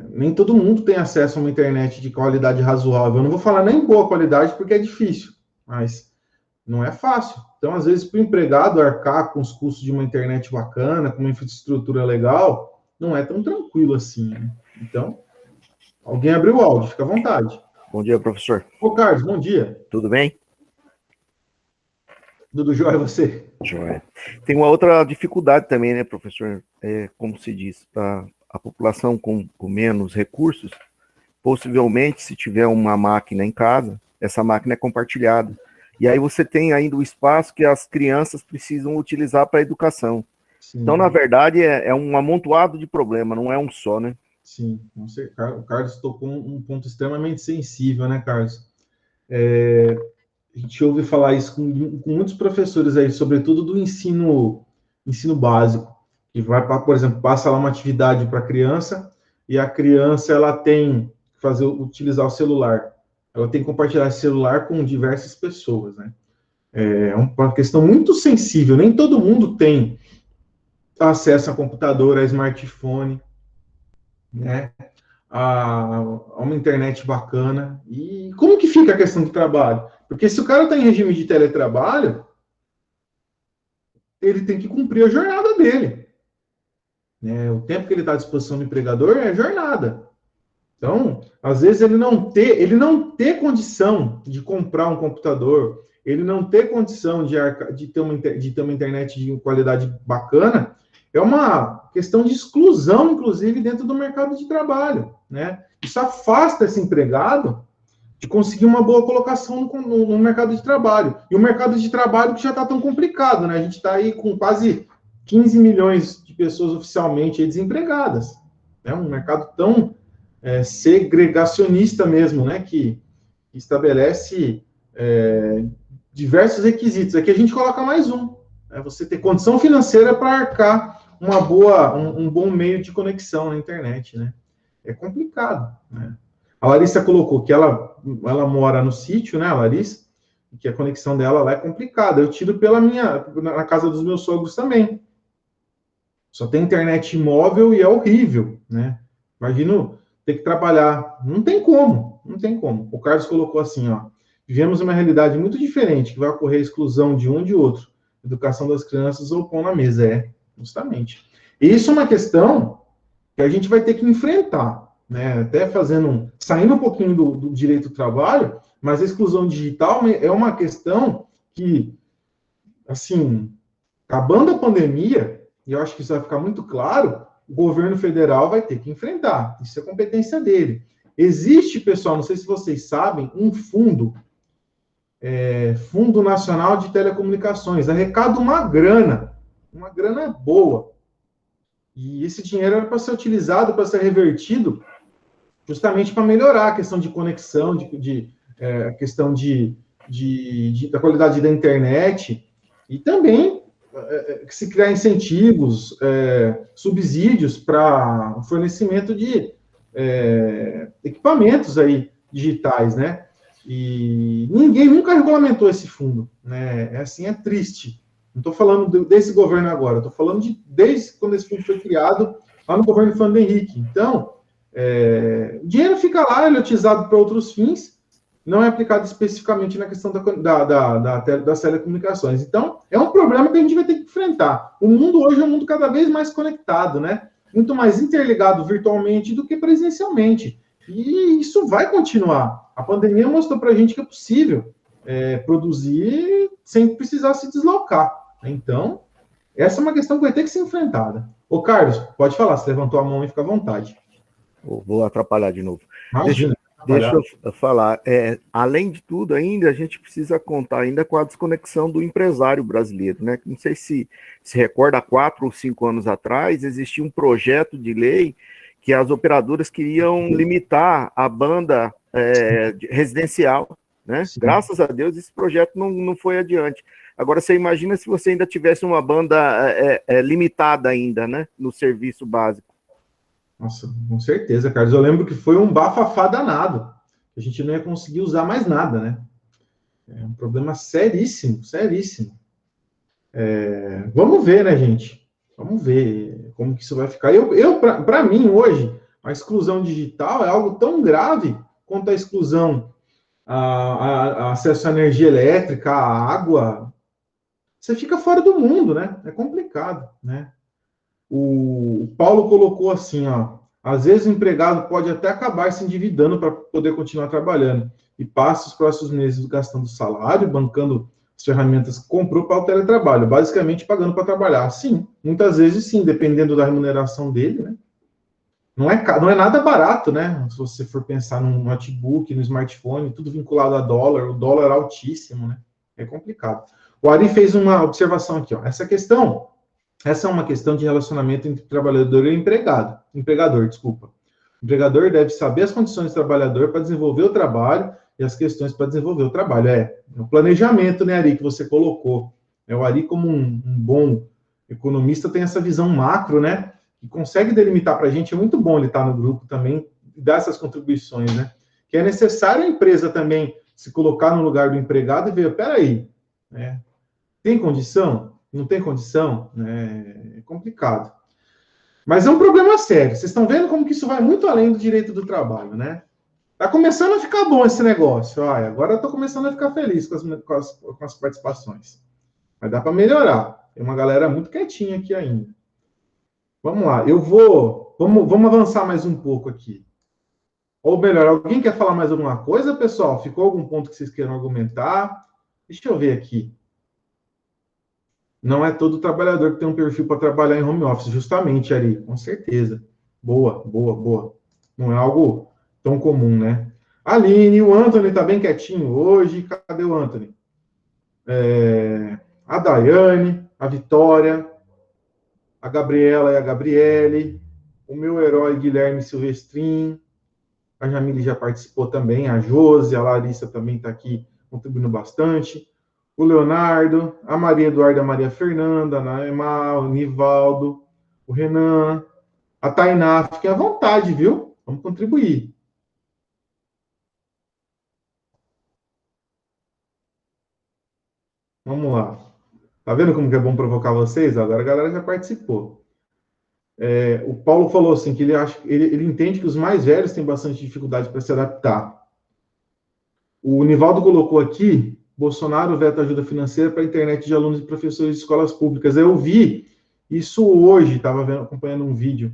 Nem todo mundo tem acesso a uma internet de qualidade razoável. Eu não vou falar nem boa qualidade, porque é difícil, mas não é fácil. Então, às vezes, para o empregado arcar com os custos de uma internet bacana, com uma infraestrutura legal, não é tão tranquilo assim, né? Então, alguém abriu o áudio, fica à vontade. Bom dia, professor. Ô, Carlos, bom dia. Tudo bem? Tudo jóia, você? Jóia. Tem uma outra dificuldade também, né, professor? Como se diz, a população com menos recursos, possivelmente, se tiver uma máquina em casa, essa máquina é compartilhada. E aí você tem ainda o espaço que as crianças precisam utilizar para a educação. Sim. Então, na verdade, é um amontoado de problema, não é um só, né? Sim, o Carlos tocou um ponto extremamente sensível, né, Carlos? A gente ouve falar isso com muitos professores aí, sobretudo do ensino básico, que vai, por exemplo, passa lá uma atividade para a criança, e a criança ela tem que utilizar o celular. Ela tem que compartilhar esse celular com diversas pessoas, né? É uma questão muito sensível, nem todo mundo tem acesso a computador, a smartphone, né? A uma internet bacana. E como que fica a questão do trabalho? Porque se o cara está em regime de teletrabalho, ele tem que cumprir a jornada dele. O tempo que ele está à disposição do empregador é jornada. Então, às vezes, ele não ter condição de comprar um computador, ele não ter condição de ter uma internet de qualidade bacana, é uma questão de exclusão, inclusive, dentro do mercado de trabalho, né? Isso afasta esse empregado de conseguir uma boa colocação no mercado de trabalho. E o mercado de trabalho que já está tão complicado, né? A gente está aí com quase 15 milhões de pessoas oficialmente desempregadas. É um mercado tão segregacionista mesmo, né? Que estabelece diversos requisitos. Aqui a gente coloca mais um. Você ter condição financeira para arcar um bom meio de conexão na internet, né? É complicado, né? A Larissa colocou que ela mora no sítio, né, a Larissa, e que a conexão dela lá é complicada. Eu tiro na casa dos meus sogros também. Só tem internet móvel e é horrível, né? Imagino ter que trabalhar. Não tem como Não tem como. O Carlos colocou assim, ó, vivemos uma realidade muito diferente, que vai ocorrer a exclusão de um e de outro. Educação das crianças ou pão na mesa, justamente. E isso é uma questão que a gente vai ter que enfrentar, né? Até saindo um pouquinho do direito do trabalho, mas a exclusão digital é uma questão que, assim, acabando a pandemia, e eu acho que isso vai ficar muito claro, o governo federal vai ter que enfrentar. Isso é competência dele. Existe, pessoal, não sei se vocês sabem, um fundo, Fundo Nacional de Telecomunicações, arrecada uma grana boa. E esse dinheiro era para ser utilizado, para ser revertido, justamente para melhorar a questão de conexão, a questão da qualidade da internet, e também se criar incentivos, subsídios para o fornecimento de equipamentos aí digitais, né? E ninguém nunca regulamentou esse fundo, né? É triste. Não estou falando desse governo agora, estou falando desde quando esse fundo foi criado, lá no governo Fernando Henrique. Então, o dinheiro fica lá, ele é utilizado para outros fins, não é aplicado especificamente na questão das telecomunicações. Então, é um problema que a gente vai ter que enfrentar. O mundo hoje é um mundo cada vez mais conectado, né? Muito mais interligado virtualmente do que presencialmente. E isso vai continuar. A pandemia mostrou para a gente que é possível produzir sem precisar se deslocar. Então, essa é uma questão que vai ter que ser enfrentada. Ô, Carlos, pode falar, você levantou a mão e fica à vontade. Vou atrapalhar de novo. Imagina. Deixa eu falar. Além de tudo, ainda a gente precisa contar ainda com a desconexão do empresário brasileiro, né? Não sei se recorda, há 4 ou 5 anos atrás, existia um projeto de lei que as operadoras queriam limitar a banda residencial, né? Sim. Graças a Deus, esse projeto não foi adiante. Agora, você imagina se você ainda tivesse uma banda limitada ainda, né? No serviço básico. Nossa, com certeza, Carlos. Eu lembro que foi um bafafá danado. A gente não ia conseguir usar mais nada, né? É um problema seríssimo, seríssimo. Vamos ver, né, gente? Vamos ver como que isso vai ficar. Para mim, hoje, a exclusão digital é algo tão grave quanto a exclusão, a acesso à energia elétrica, à água. Você fica fora do mundo, né? É complicado, né? O Paulo colocou assim, ó, às vezes o empregado pode até acabar se endividando para poder continuar trabalhando e passa os próximos meses gastando salário, bancando as ferramentas que comprou para o teletrabalho, basicamente pagando para trabalhar. Sim, muitas vezes sim, dependendo da remuneração dele, né? Não é nada barato, né? Se você for pensar no notebook, no smartphone, tudo vinculado a dólar, o dólar altíssimo, né? É complicado. O Ari fez uma observação aqui, ó. Essa é uma questão de relacionamento entre trabalhador e empregador, desculpa. O empregador deve saber as condições do trabalhador para desenvolver o trabalho e as questões para desenvolver o trabalho. O planejamento, né, Ari, que você colocou. O Ari, como um bom economista, tem essa visão macro, né, que consegue delimitar para a gente. É muito bom ele estar no grupo também e dar essas contribuições, né, que é necessário a empresa também se colocar no lugar do empregado e ver, peraí, né, tem condição? Não tem condição? É complicado. Mas é um problema sério. Vocês estão vendo como que isso vai muito além do direito do trabalho, né? Tá começando a ficar bom esse negócio. Olha, agora eu estou começando a ficar feliz com as participações. Mas dá para melhorar. Tem uma galera muito quietinha aqui ainda. Vamos lá. Vamos avançar mais um pouco aqui. Ou melhor, alguém quer falar mais alguma coisa, pessoal? Ficou algum ponto que vocês queiram argumentar? Deixa eu ver aqui. Não é todo trabalhador que tem um perfil para trabalhar em home office, justamente, Ari, com certeza. Boa. Não é algo tão comum, né? Aline, o Anthony tá bem quietinho hoje. Cadê o Anthony? A Daiane, a Vitória, a Gabriela e a Gabriele, o meu herói Guilherme Silvestrin, a Jamile já participou também, a Josi, a Larissa também está aqui contribuindo bastante. O Leonardo, a Maria Eduarda, a Maria Fernanda, a Naema, o Nivaldo, o Renan, a Tainá. Fiquem à vontade, viu? Vamos contribuir. Vamos lá. Tá vendo como que é bom provocar vocês? Agora a galera já participou. O Paulo falou assim, que ele entende que os mais velhos têm bastante dificuldade para se adaptar. O Nivaldo colocou aqui, Bolsonaro veta ajuda financeira para a internet de alunos e professores de escolas públicas. Eu vi isso hoje, estava acompanhando um vídeo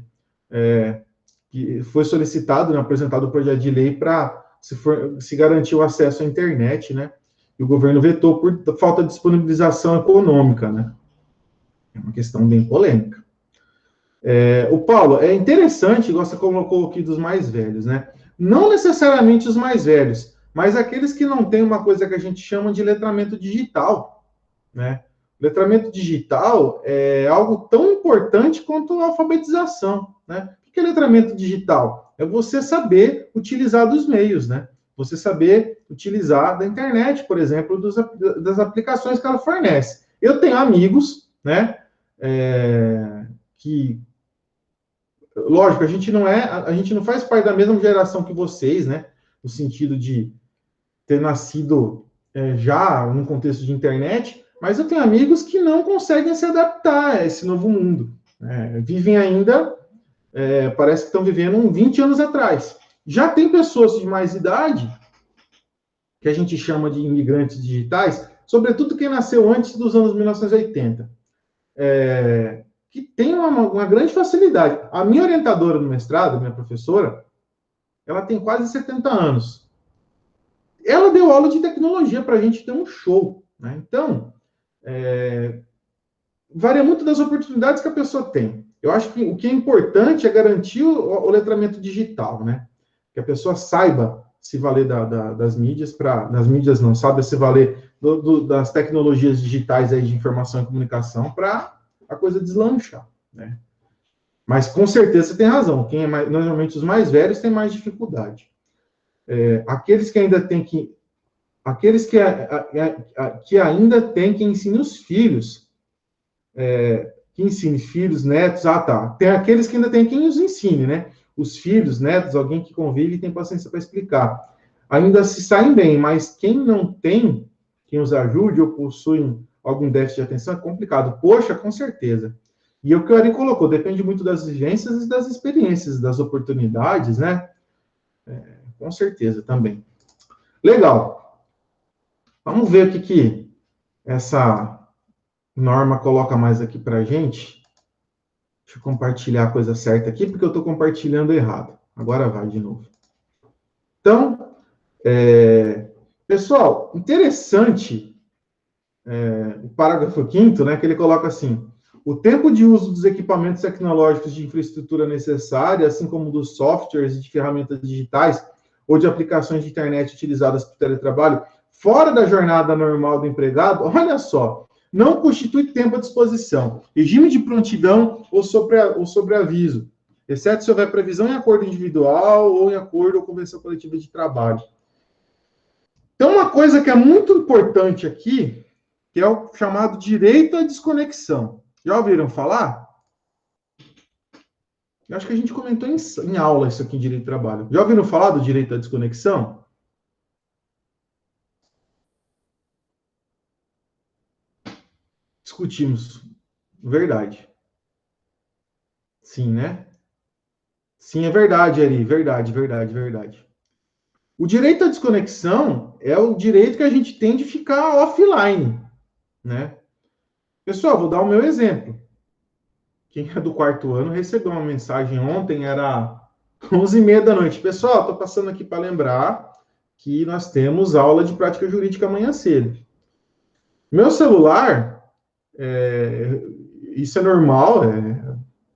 que foi solicitado, né, apresentado o projeto de lei para se garantir o acesso à internet, né? E o governo vetou por falta de disponibilização econômica, né? É uma questão bem polêmica. O Paulo, é interessante, igual você colocou aqui dos mais velhos, né? Não necessariamente os mais velhos, mas aqueles que não têm uma coisa que a gente chama de letramento digital, né? Letramento digital é algo tão importante quanto a alfabetização, né? O que é letramento digital? É você saber utilizar dos meios, né? Você saber utilizar da internet, por exemplo, das aplicações que ela fornece. Eu tenho amigos, né? Que, lógico, a gente não faz parte da mesma geração que vocês, né? No sentido de ter nascido já num contexto de internet, mas eu tenho amigos que não conseguem se adaptar a esse novo mundo. Vivem ainda, parece que estão vivendo 20 anos atrás. Já tem pessoas de mais idade, que a gente chama de imigrantes digitais, sobretudo quem nasceu antes dos anos 1980, que tem uma grande facilidade. A minha orientadora no mestrado, minha professora, ela tem quase 70 anos. Ela deu aula de tecnologia para a gente ter um show, né? Então, varia muito das oportunidades que a pessoa tem. Eu acho que o que é importante é garantir o letramento digital, né? Que a pessoa saiba se valer das mídias, das mídias não, saiba se valer das tecnologias digitais aí de informação e comunicação para a coisa deslanchar, né? Mas com certeza você tem razão. Normalmente os mais velhos têm mais dificuldade. Aqueles que ainda têm que ainda têm que ensinar os filhos, que ensine filhos, netos, tem aqueles que ainda tem quem os ensine, né? Os filhos, netos, alguém que convive e tem paciência para explicar. Ainda se saem bem, mas quem não tem quem os ajude ou possui algum déficit de atenção é complicado. Poxa, com certeza. E o que o Ari colocou, depende muito das vivências e das experiências, das oportunidades, né? Com certeza também. Legal. Vamos ver o que essa norma coloca mais aqui para a gente. Deixa eu compartilhar a coisa certa aqui, porque eu estou compartilhando errado. Agora vai de novo. Então, pessoal, interessante o parágrafo 5º, né, que ele coloca assim: o tempo de uso dos equipamentos tecnológicos de infraestrutura necessária, assim como dos softwares e de ferramentas digitais ou de aplicações de internet utilizadas para o teletrabalho, fora da jornada normal do empregado, olha só, não constitui tempo à disposição, regime de prontidão ou sobreaviso, exceto se houver previsão em acordo individual ou em acordo ou convenção coletiva de trabalho. Então, uma coisa que é muito importante aqui, que é o chamado direito à desconexão. Já ouviram falar? Eu acho que a gente comentou em aula isso aqui em Direito do Trabalho. Já ouviram falar do direito à desconexão? Discutimos. Verdade. Sim, né? Sim, é verdade, Ari. Verdade, verdade, verdade. O direito à desconexão é o direito que a gente tem de ficar offline, né? Pessoal, vou dar o meu exemplo. Quem é do 4º ano recebeu uma mensagem ontem, era 11h30 da noite. Pessoal, estou passando aqui para lembrar que nós temos aula de prática jurídica amanhã cedo. Meu celular, isso é normal,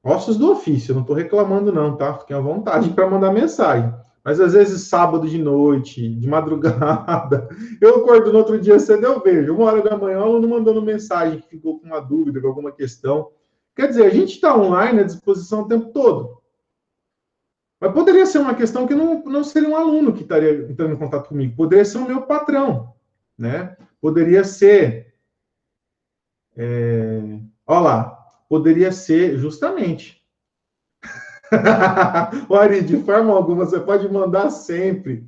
ossos do ofício, eu não estou reclamando não, tá? Fiquem à vontade para mandar mensagem. Mas às vezes sábado de noite, de madrugada, eu acordo no outro dia cedo, eu vejo, 1h da manhã, o aluno mandando mensagem que ficou com uma dúvida, com alguma questão. Quer dizer, a gente está online à disposição o tempo todo. Mas poderia ser uma questão que não seria um aluno que estaria entrando em contato comigo, poderia ser o meu patrão, né? Poderia ser, olha lá, poderia ser justamente. O Ari, de forma alguma, você pode mandar sempre.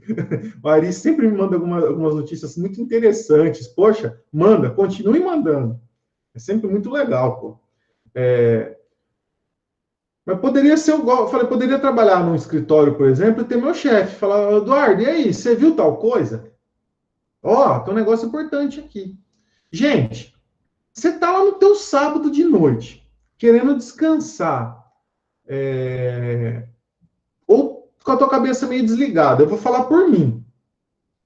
O Ari sempre me manda algumas notícias muito interessantes. Poxa, manda, continue mandando. É sempre muito legal, pô. Mas poderia ser igual, eu falei, poderia trabalhar num escritório, por exemplo, e ter meu chefe falar: Eduardo, e aí, você viu tal coisa? Ó, tem um negócio importante aqui. Gente, você tá lá no teu sábado de noite, querendo descansar, ou com a tua cabeça meio desligada. Eu vou falar por mim.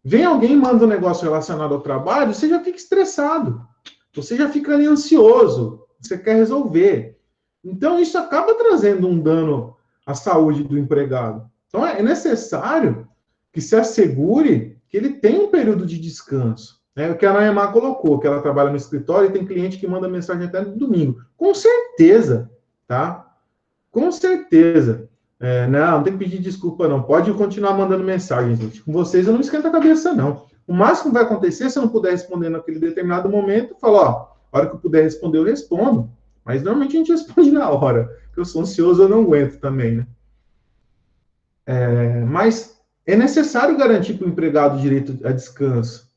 Vem alguém e manda um negócio relacionado ao trabalho, você já fica estressado. Você já fica ali ansioso. Você quer resolver. Então, isso acaba trazendo um dano à saúde do empregado. Então, é necessário que se assegure que ele tem um período de descanso. É o que a Naemar colocou, que ela trabalha no escritório e tem cliente que manda mensagem até no domingo. Com certeza, tá? Com certeza. Não tem que pedir desculpa, não. Pode continuar mandando mensagem, gente. Com vocês eu não esquento a cabeça, não. O máximo que vai acontecer, se eu não puder responder naquele determinado momento, falo, ó, a hora que eu puder responder, eu respondo. Mas normalmente a gente responde na hora. Porque eu sou ansioso, eu não aguento também, né? Mas é necessário garantir para o empregado o direito a descanso.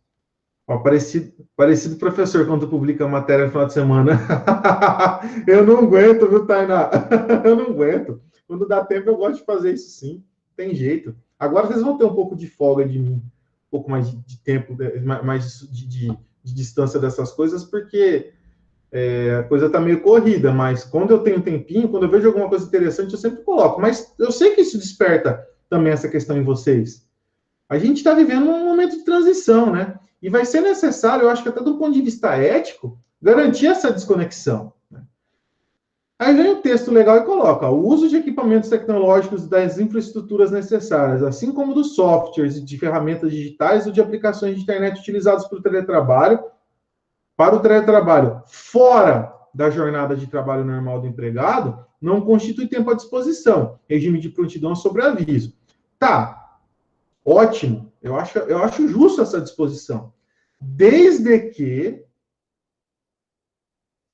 Ó, parecido professor quando publica a matéria no final de semana. Eu não aguento, viu, Tainá? Eu não aguento. Quando dá tempo, eu gosto de fazer isso sim. Tem jeito. Agora vocês vão ter um pouco de folga de mim, um pouco mais de tempo, mais de distância dessas coisas, porque a coisa está meio corrida, mas quando eu tenho um tempinho, quando eu vejo alguma coisa interessante, eu sempre coloco. Mas eu sei que isso desperta também essa questão em vocês. A gente está vivendo um momento de transição, né? E vai ser necessário, eu acho que até do ponto de vista ético, garantir essa desconexão. Né? Aí vem o texto legal e coloca: o uso de equipamentos tecnológicos das infraestruturas necessárias, assim como dos softwares e de ferramentas digitais ou de aplicações de internet utilizados para o teletrabalho fora da jornada de trabalho normal do empregado, não constitui tempo à disposição. Regime de prontidão sobre aviso. Tá, ótimo. Eu acho justo essa disposição. Desde que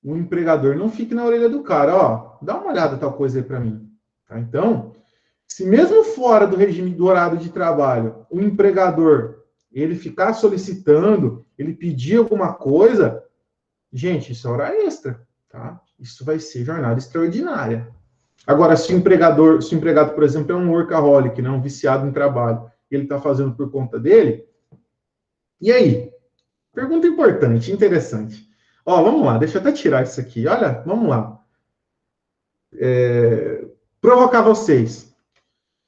o empregador não fique na orelha do cara. Ó, dá uma olhada tal coisa aí para mim. Tá? Então, se mesmo fora do regime do horário de trabalho, o empregador, ele ficar solicitando, ele pedir alguma coisa, gente, isso é hora extra. Tá? Isso vai ser jornada extraordinária. Agora, se o empregado, por exemplo, é um workaholic, né, um viciado em trabalho, ele está fazendo por conta dele, e aí? Pergunta importante, interessante. Ó, vamos lá, deixa eu até tirar isso aqui. Olha, vamos lá. Provocar vocês.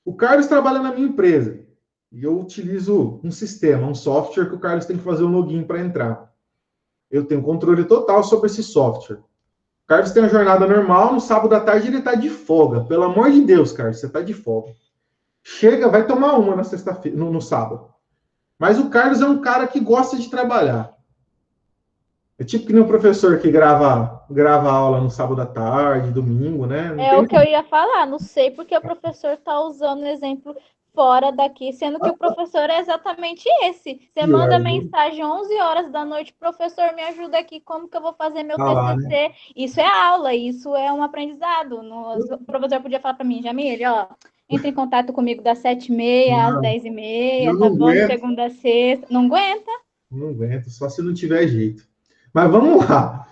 O Carlos trabalha na minha empresa, e eu utilizo um sistema, um software que o Carlos tem que fazer um login para entrar. Eu tenho controle total sobre esse software. O Carlos tem a jornada normal, no sábado à tarde ele está de folga. Pelo amor de Deus, Carlos, você está de folga. Chega, vai tomar uma na sexta-feira, no sábado. Mas o Carlos é um cara que gosta de trabalhar. É tipo que nem um professor que grava aula no sábado à tarde, domingo, né? O que eu ia falar, não sei porque o professor está usando o exemplo fora daqui, sendo que o professor é exatamente esse. Você manda mensagem 11 horas da noite, professor, me ajuda aqui, como que eu vou fazer meu TCC? Né? Isso é aula, isso é um aprendizado. O professor podia falar para mim, Jamile, ó, entre em contato comigo das 7h30 às 10h30, tá bom? De segunda a sexta. Não aguenta? Não aguento, só se não tiver jeito. Mas vamos lá.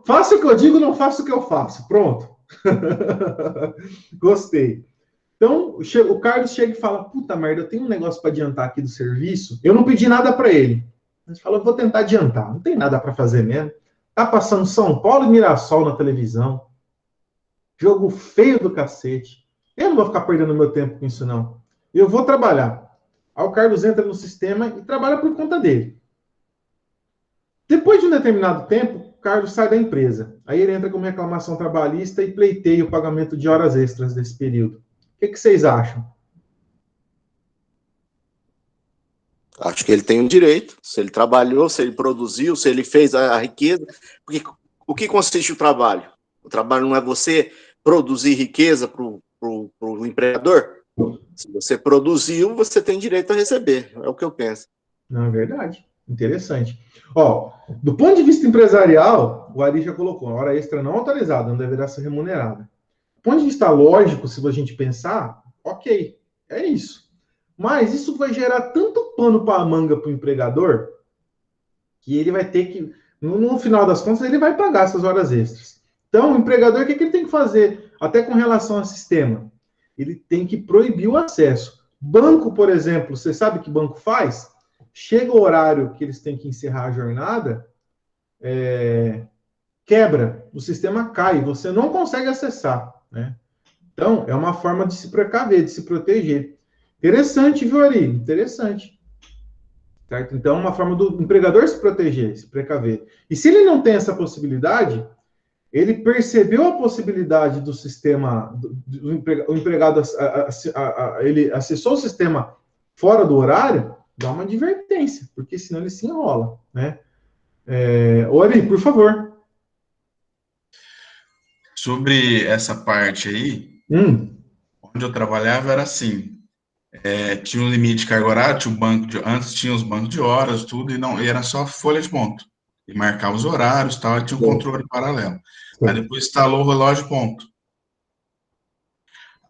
Faça o que eu digo, não faça o que eu faço. Pronto. Gostei. Então, o Carlos chega e fala, puta merda, eu tenho um negócio para adiantar aqui do serviço. Eu não pedi nada para ele. Ele fala, eu vou tentar adiantar. Não tem nada para fazer mesmo. Tá passando São Paulo e Mirassol na televisão. Jogo feio do cacete. Eu não vou ficar perdendo meu tempo com isso, não. Eu vou trabalhar. Aí o Carlos entra no sistema e trabalha por conta dele. Depois de um determinado tempo, o Carlos sai da empresa. Aí ele entra com uma reclamação trabalhista e pleiteia o pagamento de horas extras desse período. O que vocês acham? Acho que ele tem um direito. Se ele trabalhou, se ele produziu, se ele fez a riqueza. Porque o que consiste o trabalho? O trabalho não é você produzir riqueza para o empregador? Se você produziu, você tem direito a receber. É o que eu penso. Não, é verdade. Interessante. Ó, do ponto de vista empresarial, o Ari já colocou, a hora extra não autorizada, não deverá ser remunerada. Do ponto de vista lógico, se a gente pensar, ok, é isso. Mas isso vai gerar tanto pano para a manga para o empregador, que ele vai ter que, no final das contas, ele vai pagar essas horas extras. Então, o empregador, o que ele tem que fazer? Até com relação ao sistema, ele tem que proibir o acesso. Banco, por exemplo, você sabe o que banco faz? chega o horário que eles têm que encerrar a jornada, quebra, o sistema cai, você não consegue acessar, né? Então, é uma forma de se precaver, de se proteger. Interessante, viu, Ari? Interessante. Certo? Então, é uma forma do empregador se proteger, se precaver. E se ele não tem essa possibilidade, ele percebeu a possibilidade do sistema, o empregado, ele acessou o sistema fora do horário, dá uma advertência, porque senão ele se enrola, né? Ari, por favor. Sobre essa parte aí, onde eu trabalhava era assim, tinha um limite de carga horária, tinha antes tinha os bancos de horas, tudo, e era só folha de ponto. E marcava os horários e tal, e tinha um controle paralelo. Aí depois instalou o relógio ponto.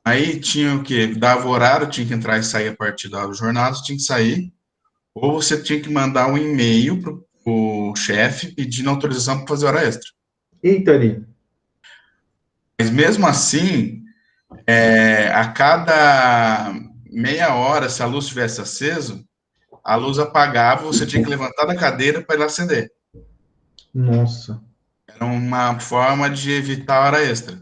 Aí tinha o quê? Dava o horário, tinha que entrar e sair a partir das jornadas, tinha que sair, ou você tinha que mandar um e-mail para o chefe pedindo autorização para fazer hora extra. Eita, Ari. Mas mesmo assim, a cada meia hora, se a luz estivesse acesa, a luz apagava, você tinha que levantar da cadeira para ela acender. Nossa. Era uma forma de evitar a hora extra.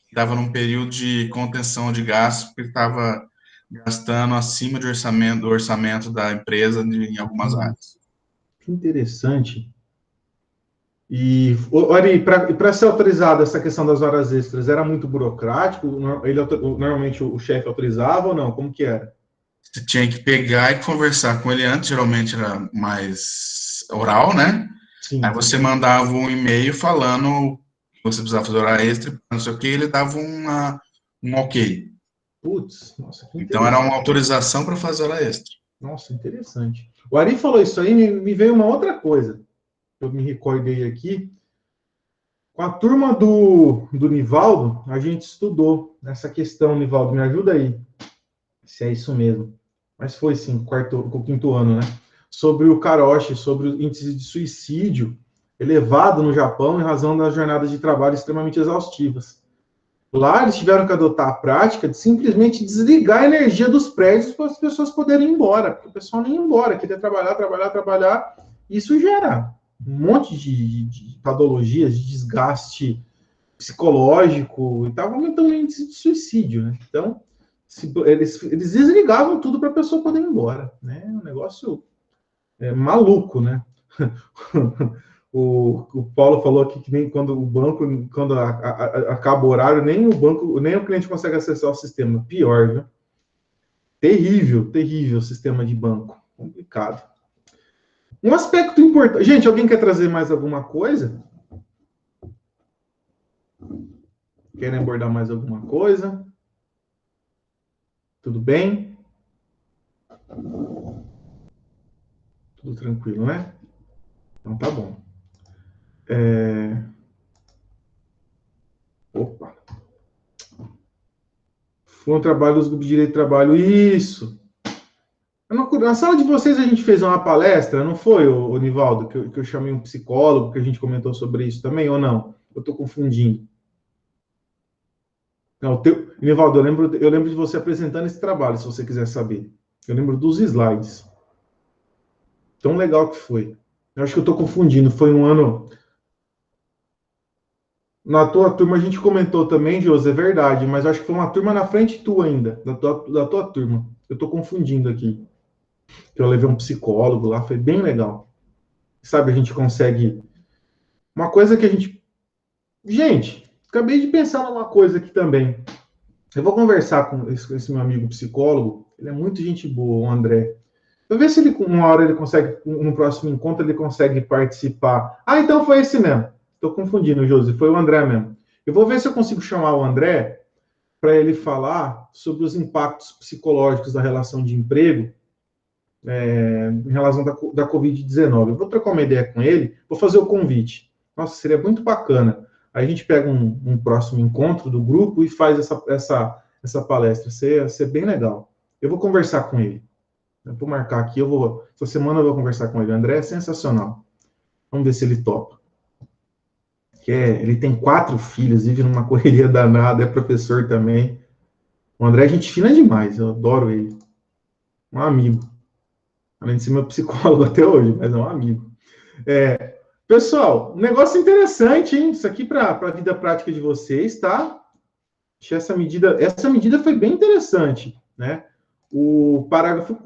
Estava num período de contenção de gastos, porque estava gastando acima do orçamento da empresa em algumas áreas. Que interessante. E, Ari, para ser autorizado essa questão das horas extras, era muito burocrático? Normalmente o chefe autorizava ou não? Como que era? Você tinha que pegar e conversar com ele antes, geralmente era mais oral, né? Sim. Aí você mandava um e-mail falando que você precisava fazer hora extra, não sei o que, ele dava um ok. Putz, nossa, que então era uma autorização para fazer hora extra. Nossa, interessante. O Ari falou isso aí, me veio uma outra coisa. Eu me recordei aqui. Com a turma do Nivaldo, a gente estudou essa questão, Nivaldo, me ajuda aí, se é isso mesmo. Mas foi sim, o quinto ano, né? Sobre o karoshi, sobre o índice de suicídio elevado no Japão em razão das jornadas de trabalho extremamente exaustivas. Lá eles tiveram que adotar a prática de simplesmente desligar a energia dos prédios para as pessoas poderem ir embora, porque o pessoal nem ia embora, queria trabalhar. Isso gera um monte de patologias, de desgaste psicológico, e estava aumentando o índice de suicídio, né? Então, eles desligavam tudo para a pessoa poder ir embora, né? Um negócio maluco, né? O Paulo falou aqui que nem quando acaba o horário, nem o cliente consegue acessar o sistema. Pior, né? Terrível o sistema de banco. Complicado. Um aspecto importante. Gente, alguém quer trazer mais alguma coisa? Querem abordar mais alguma coisa? Tudo bem? Tudo tranquilo, né? Então tá bom. Opa. Foi um trabalho dos grupos de direito de trabalho. Isso. Na sala de vocês a gente fez uma palestra, não foi, o Nivaldo, que eu chamei um psicólogo, que a gente comentou sobre isso também, ou não? Eu estou confundindo. Não, Nivaldo, eu lembro de você apresentando esse trabalho, se você quiser saber. Eu lembro dos slides. Tão legal que foi. Eu acho que eu estou confundindo. Foi um ano... Na tua turma a gente comentou também, José, é verdade, mas eu acho que foi uma turma na frente tua ainda, da tua turma. Eu estou confundindo aqui. Eu levei um psicólogo lá, foi bem legal. Sabe, a gente consegue... Uma coisa que a gente... Gente, acabei de pensar numa coisa aqui também. Eu vou conversar com esse meu amigo psicólogo, ele é muito gente boa, o André. Eu ver se ele, uma hora ele consegue, no próximo encontro, ele consegue participar. Ah, então foi esse mesmo. Estou confundindo, Josi, foi o André mesmo. Eu vou ver se eu consigo chamar o André para ele falar sobre os impactos psicológicos da relação de emprego em relação da Covid-19. Eu vou trocar uma ideia com ele, vou fazer o convite. Nossa, seria muito bacana. Aí a gente pega um próximo encontro do grupo e faz essa palestra. Ia ser bem legal. Eu vou conversar com ele. Eu vou marcar aqui, essa semana eu vou conversar com ele. O André é sensacional. Vamos ver se ele topa. Ele tem 4 filhos, vive numa correria danada, é professor também. O André é gente fina demais, eu adoro ele. Um amigo. além de ser meu psicólogo até hoje, mas é um amigo. Pessoal, um negócio interessante, hein? Isso aqui para a vida prática de vocês, tá? Essa medida foi bem interessante, né? O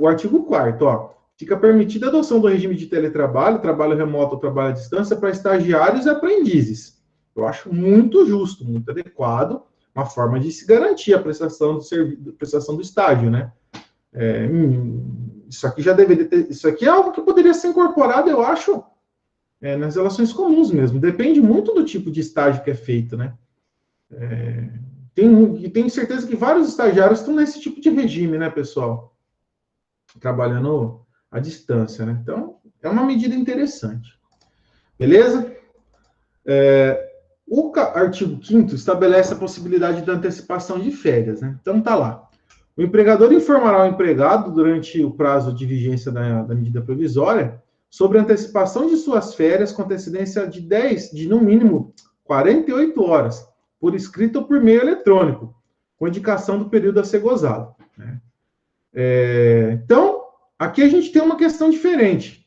artigo 4º, ó, fica permitida a adoção do regime de teletrabalho, trabalho remoto ou trabalho à distância para estagiários e aprendizes. Eu acho muito justo, muito adequado, uma forma de se garantir a prestação do estágio, né? Isso aqui já deveria ter, isso aqui é algo que poderia ser incorporado, eu acho, nas relações comuns mesmo. Depende muito do tipo de estágio que é feito, né? Tenho certeza que vários estagiários estão nesse tipo de regime, né, pessoal? Trabalhando à distância, né? Então, é uma medida interessante. Beleza? O artigo 5º estabelece a possibilidade da antecipação de férias, né? Então, tá lá. O empregador informará o empregado, durante o prazo de vigência da medida provisória, sobre a antecipação de suas férias com antecedência de no mínimo 48 horas, por escrito ou por meio eletrônico, com indicação do período a ser gozado, né? Então, aqui a gente tem uma questão diferente.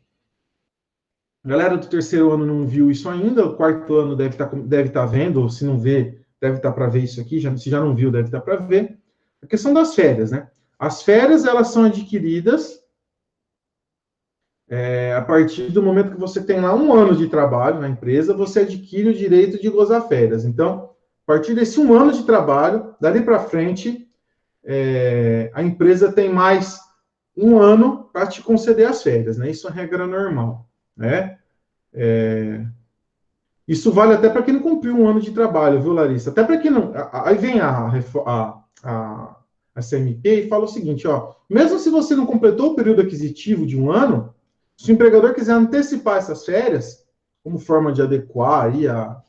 A galera do 3º ano não viu isso ainda, o 4º ano deve estar vendo, ou se não vê, deve estar para ver isso aqui, se já não viu, deve estar para ver. A questão das férias, né? As férias, elas são adquiridas a partir do momento que você tem lá 1 ano de trabalho na empresa, você adquire o direito de gozar férias. Então, a partir desse 1 ano de trabalho, dali para frente, a empresa tem mais 1 ano para te conceder as férias, né? Isso é regra normal, né? Isso vale até para quem não cumpriu 1 ano de trabalho, viu, Larissa? Até para quem não... Aí vem a CMP e fala o seguinte, ó, mesmo se você não completou o período aquisitivo de 1 ano, se o empregador quiser antecipar essas férias, como forma de adequar aí a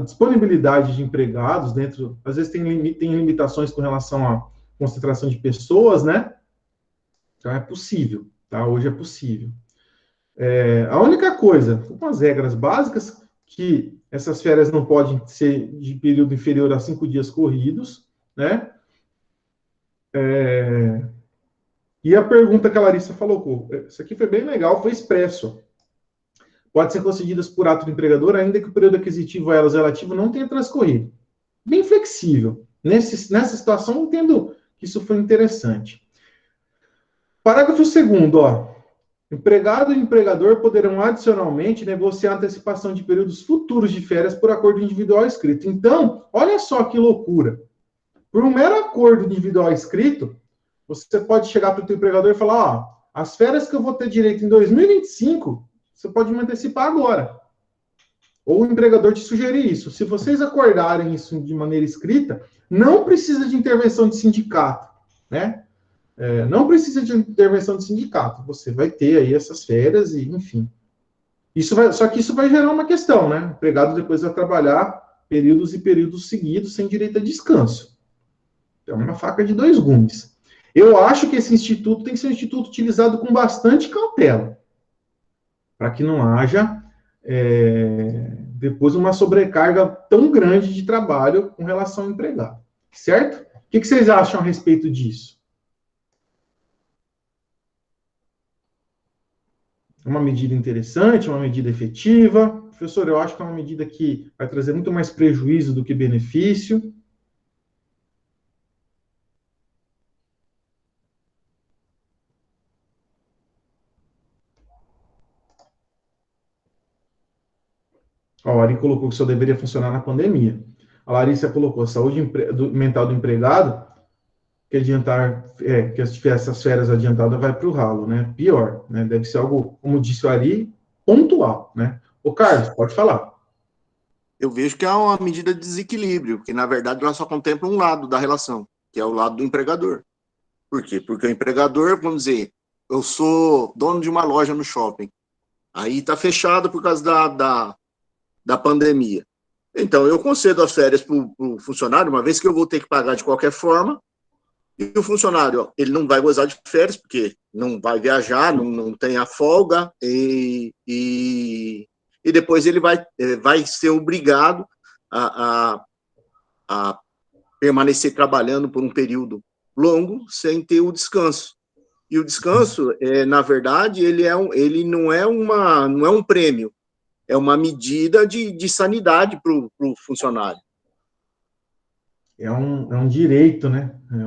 disponibilidade de empregados dentro, às vezes tem limitações com relação à concentração de pessoas, né? Então é possível, tá? Hoje é possível. A única coisa, com as regras básicas, que essas férias não podem ser de período inferior a 5 dias corridos, né? E a pergunta que a Larissa falou, isso aqui foi bem legal, foi expresso. Pode ser concedidas por ato do empregador, ainda que o período aquisitivo a elas relativo não tenha transcorrido. Bem flexível. Nessa situação, entendo que isso foi interessante. Parágrafo 2º, ó. Empregado e empregador poderão adicionalmente negociar a antecipação de períodos futuros de férias por acordo individual escrito. Então, olha só que loucura. Por um mero acordo individual escrito, você pode chegar para o teu empregador e falar, ó, as férias que eu vou ter direito em 2025, você pode me antecipar agora. Ou o empregador te sugerir isso. Se vocês acordarem isso de maneira escrita, não precisa de intervenção de sindicato, né? Não precisa de intervenção de sindicato. Você vai ter aí essas férias e, enfim. Só que isso vai gerar uma questão, né? O empregado depois vai trabalhar períodos e períodos seguidos sem direito a descanso. É uma faca de 2 gumes. Eu acho que esse instituto tem que ser um instituto utilizado com bastante cautela, para que não haja depois uma sobrecarga tão grande de trabalho com relação ao empregado. Certo? O que vocês acham a respeito disso? É uma medida interessante, uma medida efetiva. Professor, eu acho que é uma medida que vai trazer muito mais prejuízo do que benefício. Ó, a Ari colocou que só deveria funcionar na pandemia. A Larissa colocou a saúde mental do empregado, que se tiver essas férias adiantadas, vai para o ralo, né? Pior, né? Deve ser algo, como disse o Ari, pontual, né? Ô, Carlos, pode falar. Eu vejo que é uma medida de desequilíbrio, porque, na verdade, ela só contempla um lado da relação, que é o lado do empregador. Por quê? Porque o empregador, vamos dizer, eu sou dono de uma loja no shopping, aí está fechado por causa da pandemia. Então, eu concedo as férias para o funcionário, uma vez que eu vou ter que pagar de qualquer forma, e o funcionário, ele não vai gozar de férias, porque não vai viajar, não tem a folga, e depois ele vai ser obrigado a permanecer trabalhando por um período longo sem ter o descanso. E o descanso, na verdade, ele não é um prêmio, é uma medida de sanidade para o funcionário. É um direito, né? É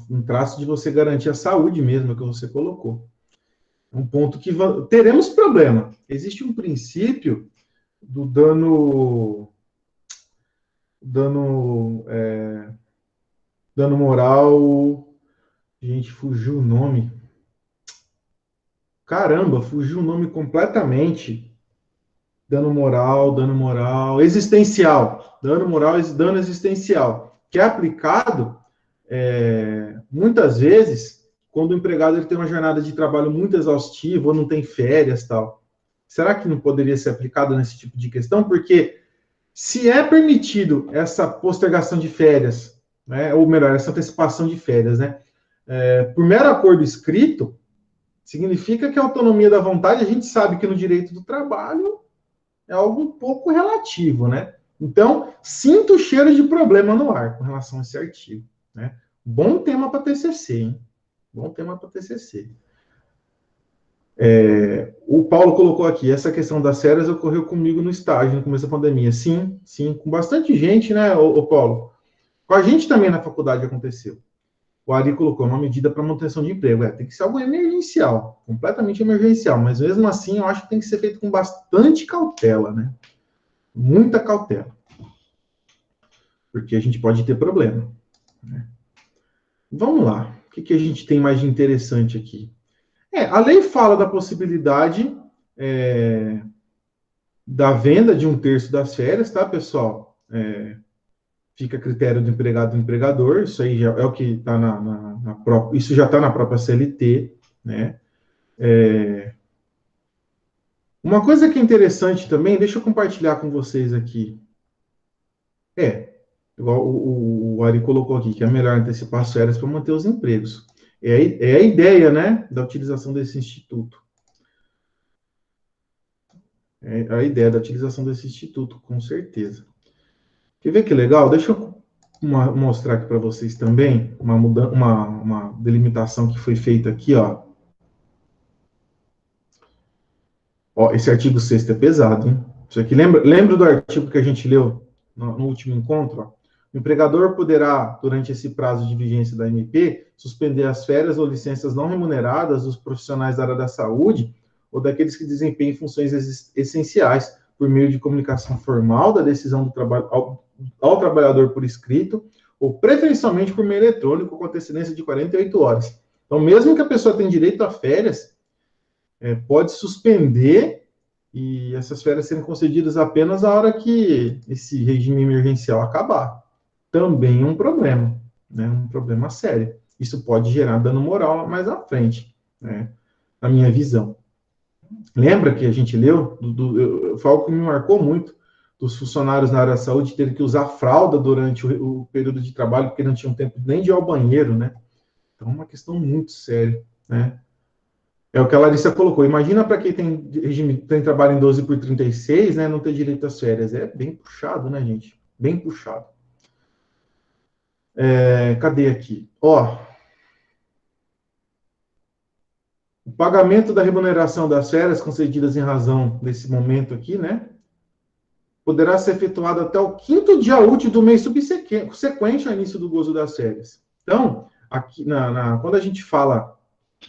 um traço de você garantir a saúde mesmo, que você colocou. Um ponto que teremos problema. Existe um princípio do dano moral. Gente, fugiu o nome. Caramba, fugiu o nome completamente. Dano moral, existencial. Dano moral, dano existencial. Que é aplicado, muitas vezes, quando o empregado ele tem uma jornada de trabalho muito exaustiva, ou não tem férias tal. Será que não poderia ser aplicado nesse tipo de questão? Porque se é permitido essa postergação de férias, né, ou melhor, essa antecipação de férias, né, por mero acordo escrito, significa que a autonomia da vontade, a gente sabe que no direito do trabalho é algo um pouco relativo, né? Então, sinto o cheiro de problema no ar com relação a esse artigo, né? Bom tema para TCC, hein? Bom tema para TCC. O Paulo colocou aqui, essa questão das férias ocorreu comigo no estágio, no começo da pandemia. Sim, com bastante gente, né, ô Paulo? Com a gente também na faculdade aconteceu. O Ari colocou uma medida para manutenção de emprego. Tem que ser algo emergencial, completamente emergencial, mas mesmo assim eu acho que tem que ser feito com bastante cautela, né? Muita cautela. Porque a gente pode ter problema, né? Vamos lá. O que a gente tem mais de interessante aqui? A lei fala da possibilidade da venda de 1/3 das férias, tá, pessoal? Fica a critério do empregado e do empregador, isso aí já é o que está na própria, isso já está na própria CLT, né? Uma coisa que é interessante também, deixa eu compartilhar com vocês aqui. Igual o Ari colocou aqui, que é melhor antecipar as férias para manter os empregos. É a ideia, né, da utilização desse instituto. É a ideia da utilização desse instituto, com certeza. Quer ver que legal? Deixa eu mostrar aqui para vocês também uma delimitação que foi feita aqui, ó. Esse artigo 6º é pesado, hein? Isso aqui lembra do artigo que a gente leu no último encontro? Ó? O empregador poderá, durante esse prazo de vigência da MP, suspender as férias ou licenças não remuneradas dos profissionais da área da saúde ou daqueles que desempenhem funções essenciais por meio de comunicação formal da decisão do trabalho ao trabalhador por escrito ou preferencialmente por meio eletrônico com antecedência de 48 horas. Então, mesmo que a pessoa tenha direito a férias, pode suspender e essas férias serem concedidas apenas a hora que esse regime emergencial acabar. Também é um problema, né? Um problema sério. Isso pode gerar dano moral mais à frente, né? Na minha visão. Lembra que a gente leu? Foi algo que me marcou muito, dos funcionários na área da saúde terem que usar fralda durante o período de trabalho, porque não tinham tempo nem de ir ao banheiro, né? Então, é uma questão muito séria, né? É o que a Larissa colocou. Imagina para quem tem trabalho em 12/36, né? Não ter direito às férias. É bem puxado, né, gente? Bem puxado. Cadê aqui? O pagamento da remuneração das férias concedidas em razão desse momento aqui, né? Poderá ser efetuado até o 5º dia útil do mês subsequente ao início do gozo das férias. Então, aqui quando a gente fala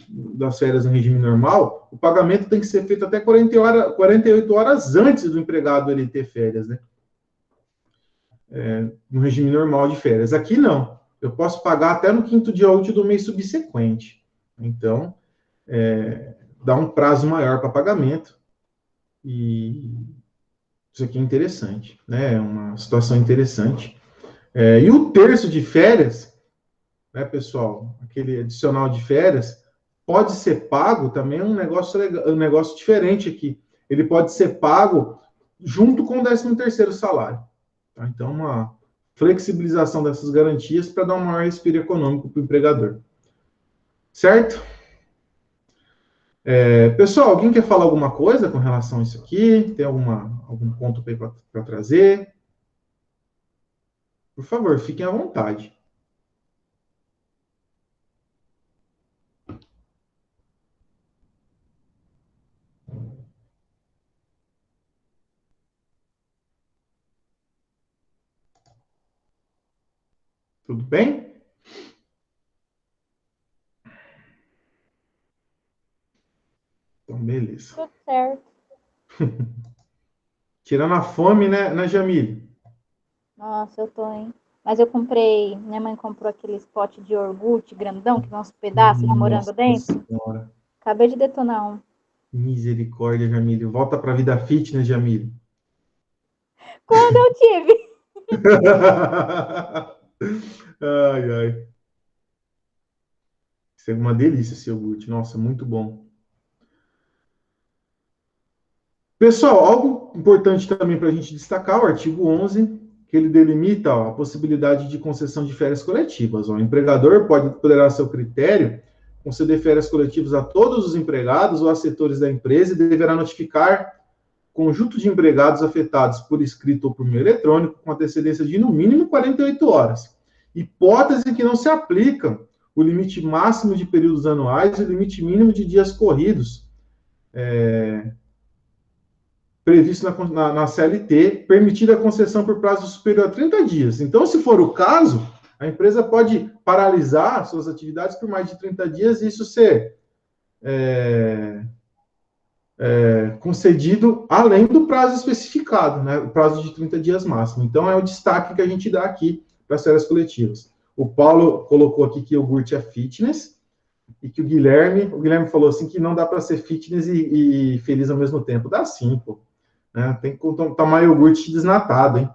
das férias no regime normal, o pagamento tem que ser feito até 48 horas antes do empregado ele ter férias, né? No regime normal de férias. Aqui não. Eu posso pagar até no 5º dia útil do mês subsequente. Então, dá um prazo maior para pagamento. E isso aqui é interessante, né? É uma situação interessante. E o terço de férias, né, pessoal? Aquele adicional de férias, pode ser pago também, é um negócio diferente aqui. Ele pode ser pago junto com o 13º salário. Tá? Então, uma flexibilização dessas garantias para dar um maior respiro econômico para o empregador. Certo? Pessoal, alguém quer falar alguma coisa com relação a isso aqui? Tem algum ponto para trazer? Por favor, fiquem à vontade. Tudo bem? Então, beleza. Tudo certo. Tirando a fome, né, Jamile? Nossa, eu tô, hein? Mas eu comprei, minha mãe comprou aquele pote de iogurte grandão, que vem uns pedaços de morango Nossa dentro. Senhora. Acabei de detonar um. Misericórdia, Jamile. Volta para a vida fitness, Jamile. Quando eu tive. Ai, ai. Isso é uma delícia esse iogurte. Nossa, muito bom. Pessoal, algo importante também para a gente destacar, o artigo 11, que ele delimita a possibilidade de concessão de férias coletivas. O empregador poderá, a seu critério, conceder férias coletivas a todos os empregados ou a setores da empresa e deverá notificar conjunto de empregados afetados por escrito ou por meio eletrônico com antecedência de, no mínimo, 48 horas. Hipótese que não se aplica o limite máximo de períodos anuais e o limite mínimo de dias corridos, previsto na CLT, permitida a concessão por prazo superior a 30 dias. Então, se for o caso, a empresa pode paralisar suas atividades por mais de 30 dias e isso ser concedido além do prazo especificado, né? O prazo de 30 dias máximo. Então, é o destaque que a gente dá aqui para as férias coletivas. O Paulo colocou aqui que iogurte é fitness e que o Guilherme falou assim que não dá para ser fitness e feliz ao mesmo tempo. Dá sim, pô. Né? Tem que tomar iogurte desnatado, hein?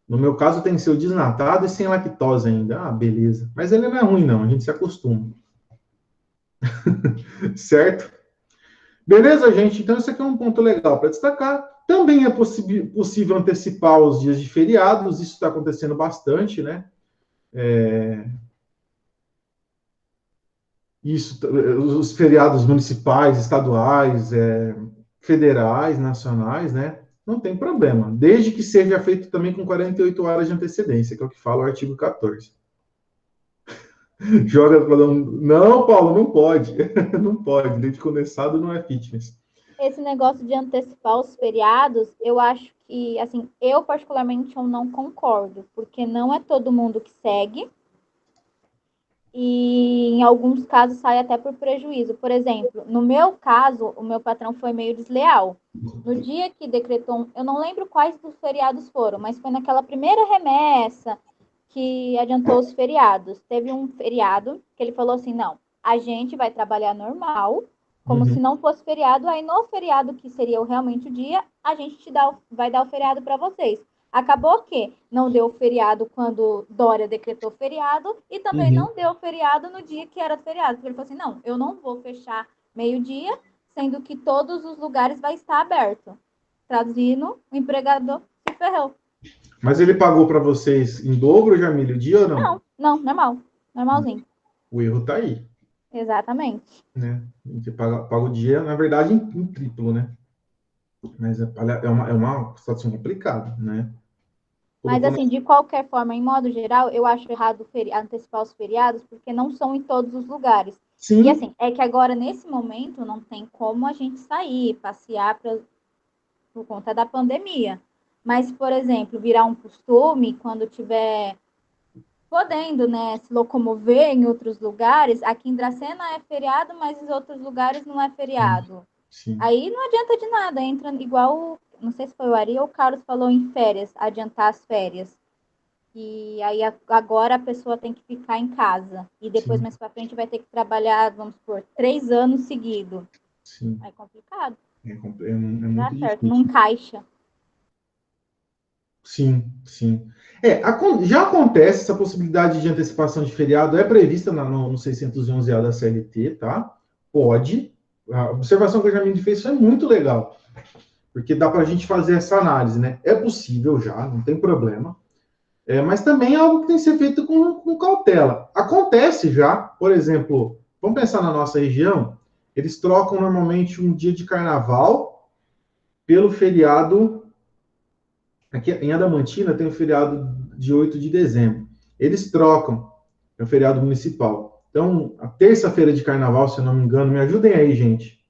No meu caso, tem que ser o desnatado e sem lactose ainda. Ah, beleza. Mas ele não é ruim, não. A gente se acostuma. Certo? Beleza, gente? Então, isso aqui é um ponto legal para destacar. Também é possível antecipar os dias de feriados. Isso está acontecendo bastante, né? Os feriados municipais, estaduais, federais, nacionais, né? Não tem problema, desde que seja feito também com 48 horas de antecedência, que é o que fala o artigo 14. Joga para não, Paulo, não pode. Não pode, leite condensado não é fitness. Esse negócio de antecipar os feriados, eu acho que, assim, eu particularmente eu não concordo, porque não é todo mundo que segue. E em alguns casos sai até por prejuízo. Por exemplo, no meu caso, o meu patrão foi meio desleal. No dia que decretou, eu não lembro quais dos feriados foram, mas foi naquela primeira remessa que adiantou os feriados. Teve um feriado que ele falou assim: não, a gente vai trabalhar normal, como se não fosse feriado. Aí no feriado, que seria realmente o dia, a gente vai dar o feriado para vocês. Acabou que não deu feriado quando Dória decretou feriado e também não deu feriado no dia que era feriado. Porque ele falou assim, não, eu não vou fechar meio-dia, sendo que todos os lugares vai estar aberto. Traduzindo, o empregador se ferrou. Mas ele pagou para vocês em dobro, Jamile, o dia ou não? Não, normal. Normalzinho. O erro está aí. Exatamente. Né? Você paga o dia, na verdade, em triplo, né? Mas é uma situação complicada, né? Mas, assim, de qualquer forma, em modo geral, eu acho errado antecipar os feriados, porque não são em todos os lugares. Sim. E, assim, é que agora, nesse momento, não tem como a gente sair, passear por conta da pandemia. Mas, por exemplo, virar um costume, quando tiver podendo, né, se locomover em outros lugares, aqui em Dracena é feriado, mas em outros lugares não é feriado. Sim. Aí não adianta de nada, entra igual, não sei se foi o Ari ou o Carlos falou em férias, adiantar as férias. E aí agora a pessoa tem que ficar em casa. E depois, mais pra frente, vai ter que trabalhar, vamos supor, 3 anos seguidos. Sim. É complicado. É muito Dá certo, difícil. não encaixa. Sim, sim. Já acontece essa possibilidade de antecipação de feriado, é prevista no 611A da CLT, tá? Pode. A observação que a Jamile fez foi muito legal, porque dá para a gente fazer essa análise, né? É possível já, não tem problema. Mas também é algo que tem que ser feito com cautela. Acontece já, por exemplo, vamos pensar na nossa região, eles trocam normalmente um dia de carnaval pelo feriado. Aqui em Adamantina tem o feriado de 8 de dezembro. Eles trocam, é o feriado municipal. Então, a terça-feira de carnaval, se eu não me engano, me ajudem aí, gente.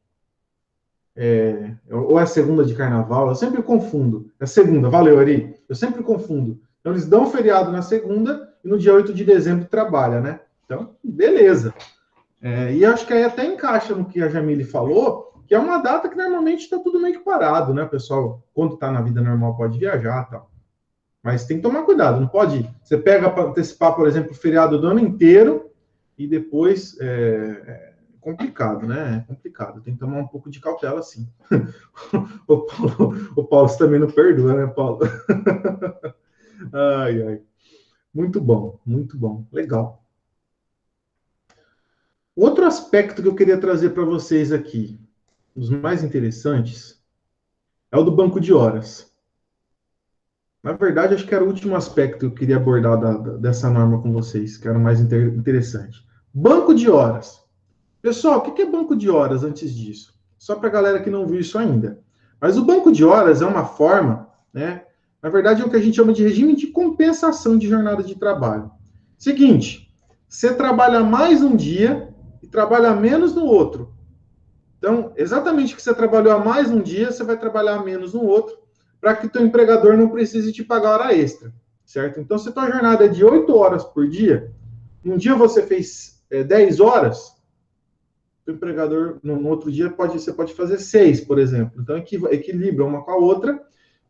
Ou é segunda de carnaval, eu sempre confundo. É segunda, valeu, Ari. Eu sempre confundo Então, eles dão feriado na segunda e no dia 8 de dezembro trabalha, né? Então, beleza. E acho que aí até encaixa no que a Jamile falou, que é uma data que normalmente está tudo meio que parado, né? O pessoal, quando está na vida normal, pode viajar e tal. Mas tem que tomar cuidado, não pode... Você pega para antecipar, por exemplo, o feriado do ano inteiro e depois... complicado, né? É complicado. Tem que tomar um pouco de cautela, sim. O Paulo, você também não perdoa, né, Paulo? Ai, ai. Muito bom, muito bom. Legal. Outro aspecto que eu queria trazer para vocês aqui, os mais interessantes, é o do banco de horas. Na verdade, acho que era o último aspecto que eu queria abordar dessa norma com vocês, que era o mais interessante. Banco de horas. Pessoal, o que é banco de horas antes disso? Só para a galera que não viu isso ainda. Mas o banco de horas é uma forma, né? Na verdade, é o que a gente chama de regime de compensação de jornada de trabalho. Seguinte, você trabalha mais um dia e trabalha menos no outro. Então, exatamente o que você trabalhou a mais um dia, você vai trabalhar menos no outro, para que o teu empregador não precise te pagar hora extra, certo? Então, se a tua jornada é de 8 horas por dia, um dia você fez 10 horas, o empregador, no outro dia, você pode fazer 6, por exemplo. Então, equilibra uma com a outra,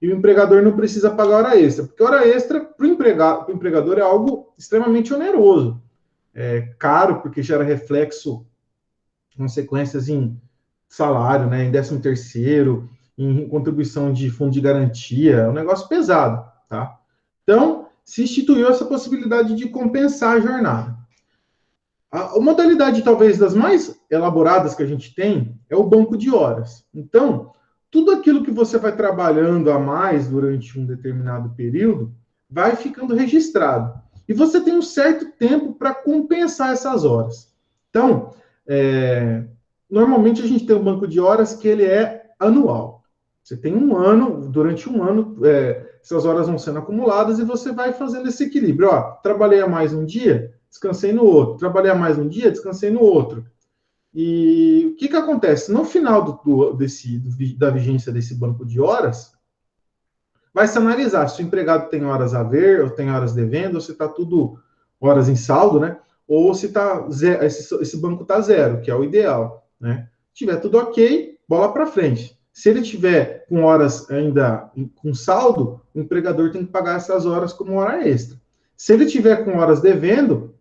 e o empregador não precisa pagar hora extra. Porque hora extra, para o empregador, é algo extremamente oneroso. É caro, porque gera reflexo, consequências em salário, né, em 13º, em contribuição de fundo de garantia, é um negócio pesado, tá? Então, se instituiu essa possibilidade de compensar a jornada. A modalidade, talvez, das mais elaboradas que a gente tem é o banco de horas. Então, tudo aquilo que você vai trabalhando a mais durante um determinado período vai ficando registrado. E você tem um certo tempo para compensar essas horas. Então, normalmente a gente tem um banco de horas que ele é anual. Você tem um ano, durante um ano, essas horas vão sendo acumuladas e você vai fazendo esse equilíbrio. Ó, trabalhei a mais um dia, descansei no outro. Trabalhei mais um dia, descansei no outro. E o que acontece? No final da vigência desse banco de horas, vai se analisar se o empregado tem horas a ver, ou tem horas devendo, ou se está tudo horas em saldo, né? Ou se esse banco está zero, que é o ideal, né? Se tiver tudo ok, bola para frente. Se ele tiver com horas ainda com saldo, o empregador tem que pagar essas horas como hora extra. Se ele tiver com horas devendo,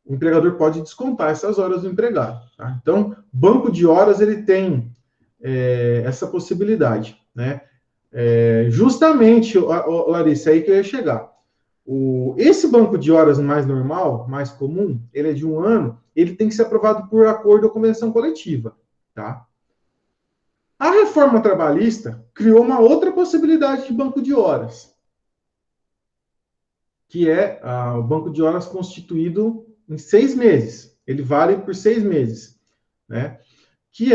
o empregador pode descontar essas horas do empregado. Tá? Então, banco de horas, ele tem essa possibilidade. Né? Justamente, Larissa, é aí que eu ia chegar. Esse banco de horas mais normal, mais comum, ele é de um ano, ele tem que ser aprovado por acordo ou convenção coletiva. Tá? A reforma trabalhista criou uma outra possibilidade de banco de horas, que é o banco de horas constituído em 6 meses. Ele vale por 6 meses, né? Que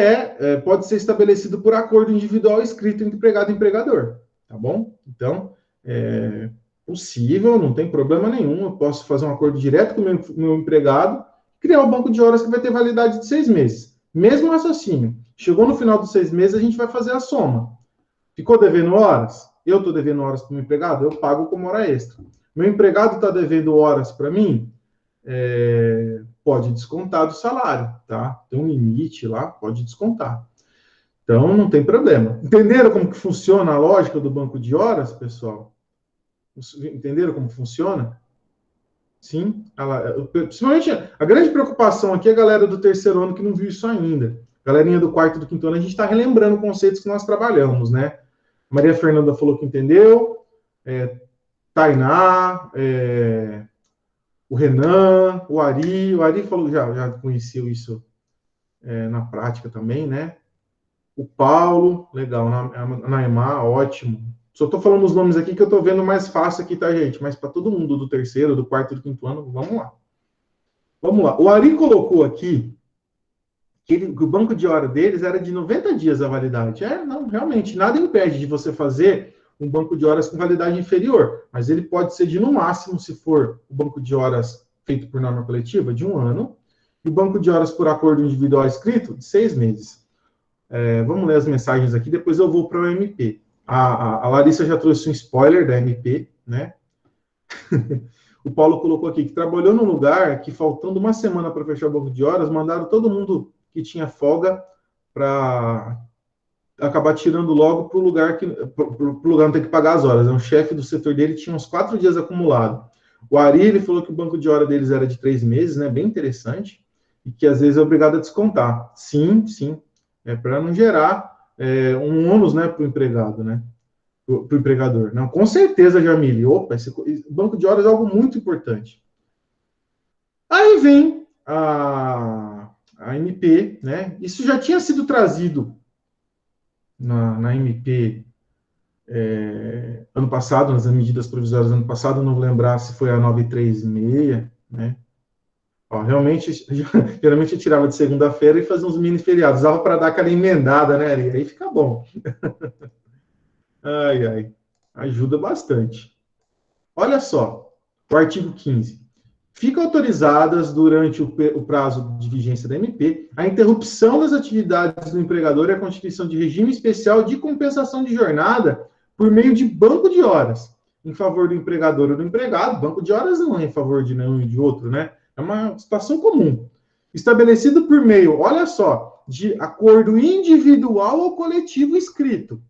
pode ser estabelecido por acordo individual escrito entre empregado e empregador, tá bom? Então, é possível, não tem problema nenhum, eu posso fazer um acordo direto com o meu empregado, criar um banco de horas que vai ter validade de 6 meses. Mesmo raciocínio. Chegou no final dos 6 meses, a gente vai fazer a soma. Ficou devendo horas? Eu estou devendo horas para o meu empregado? Eu pago como hora extra. Meu empregado está devendo horas para mim? Pode descontar do salário, tá? Tem um limite lá, pode descontar. Então, não tem problema. Entenderam como que funciona a lógica do banco de horas, pessoal? Entenderam como funciona? Sim. Principalmente, a grande preocupação aqui é a galera do terceiro ano que não viu isso ainda. Galerinha do quarto e do quinto ano, a gente está relembrando conceitos que nós trabalhamos, né? Maria Fernanda falou que entendeu. Tainá, o Renan, o Ari falou que já conheceu isso na prática também, né? O Paulo, legal, a Naimá, ótimo. Só estou falando os nomes aqui que eu estou vendo mais fácil aqui, tá, gente? Mas para todo mundo do terceiro, do quarto e do quinto ano, vamos lá. Vamos lá. O Ari colocou aqui que o banco de hora deles era de 90 dias a validade. Não, realmente, nada impede de você fazer um banco de horas com validade inferior, mas ele pode ser de, no máximo, se for o banco de horas feito por norma coletiva, de 1 ano, e o banco de horas por acordo individual escrito, de 6 meses. Vamos ler as mensagens aqui, depois eu vou para o MP. A Larissa já trouxe um spoiler da MP, né? O Paulo colocou aqui que trabalhou num lugar que, faltando uma semana para fechar o banco de horas, mandaram todo mundo que tinha folga para acabar tirando logo para o lugar não ter que pagar as horas. Um chefe do setor dele tinha uns 4 dias acumulado. O Ari, ele falou que o banco de hora deles era de 3 meses, né? Bem interessante. E que às vezes é obrigado a descontar. Sim, sim. É para não gerar um ônus, né, para o empregado, né? Para o empregador. Não, com certeza, Jamile. Opa, esse banco de horas é algo muito importante. Aí vem a MP, né? Isso já tinha sido trazido na MP ano passado, nas medidas provisórias ano passado, não vou lembrar se foi a 936, né? Ó, realmente, geralmente eu tirava de segunda-feira e fazia uns mini feriados, dava para dar aquela emendada, né? Aí fica bom. Ai, ai, ajuda bastante. Olha só, o artigo 15. Ficam autorizadas, durante o prazo de vigência da MP, a interrupção das atividades do empregador e a constituição de regime especial de compensação de jornada por meio de banco de horas, em favor do empregador ou do empregado. Banco de horas não é em favor de nenhum e de outro, né? É uma situação comum. Estabelecido por meio, olha só, de acordo individual ou coletivo escrito,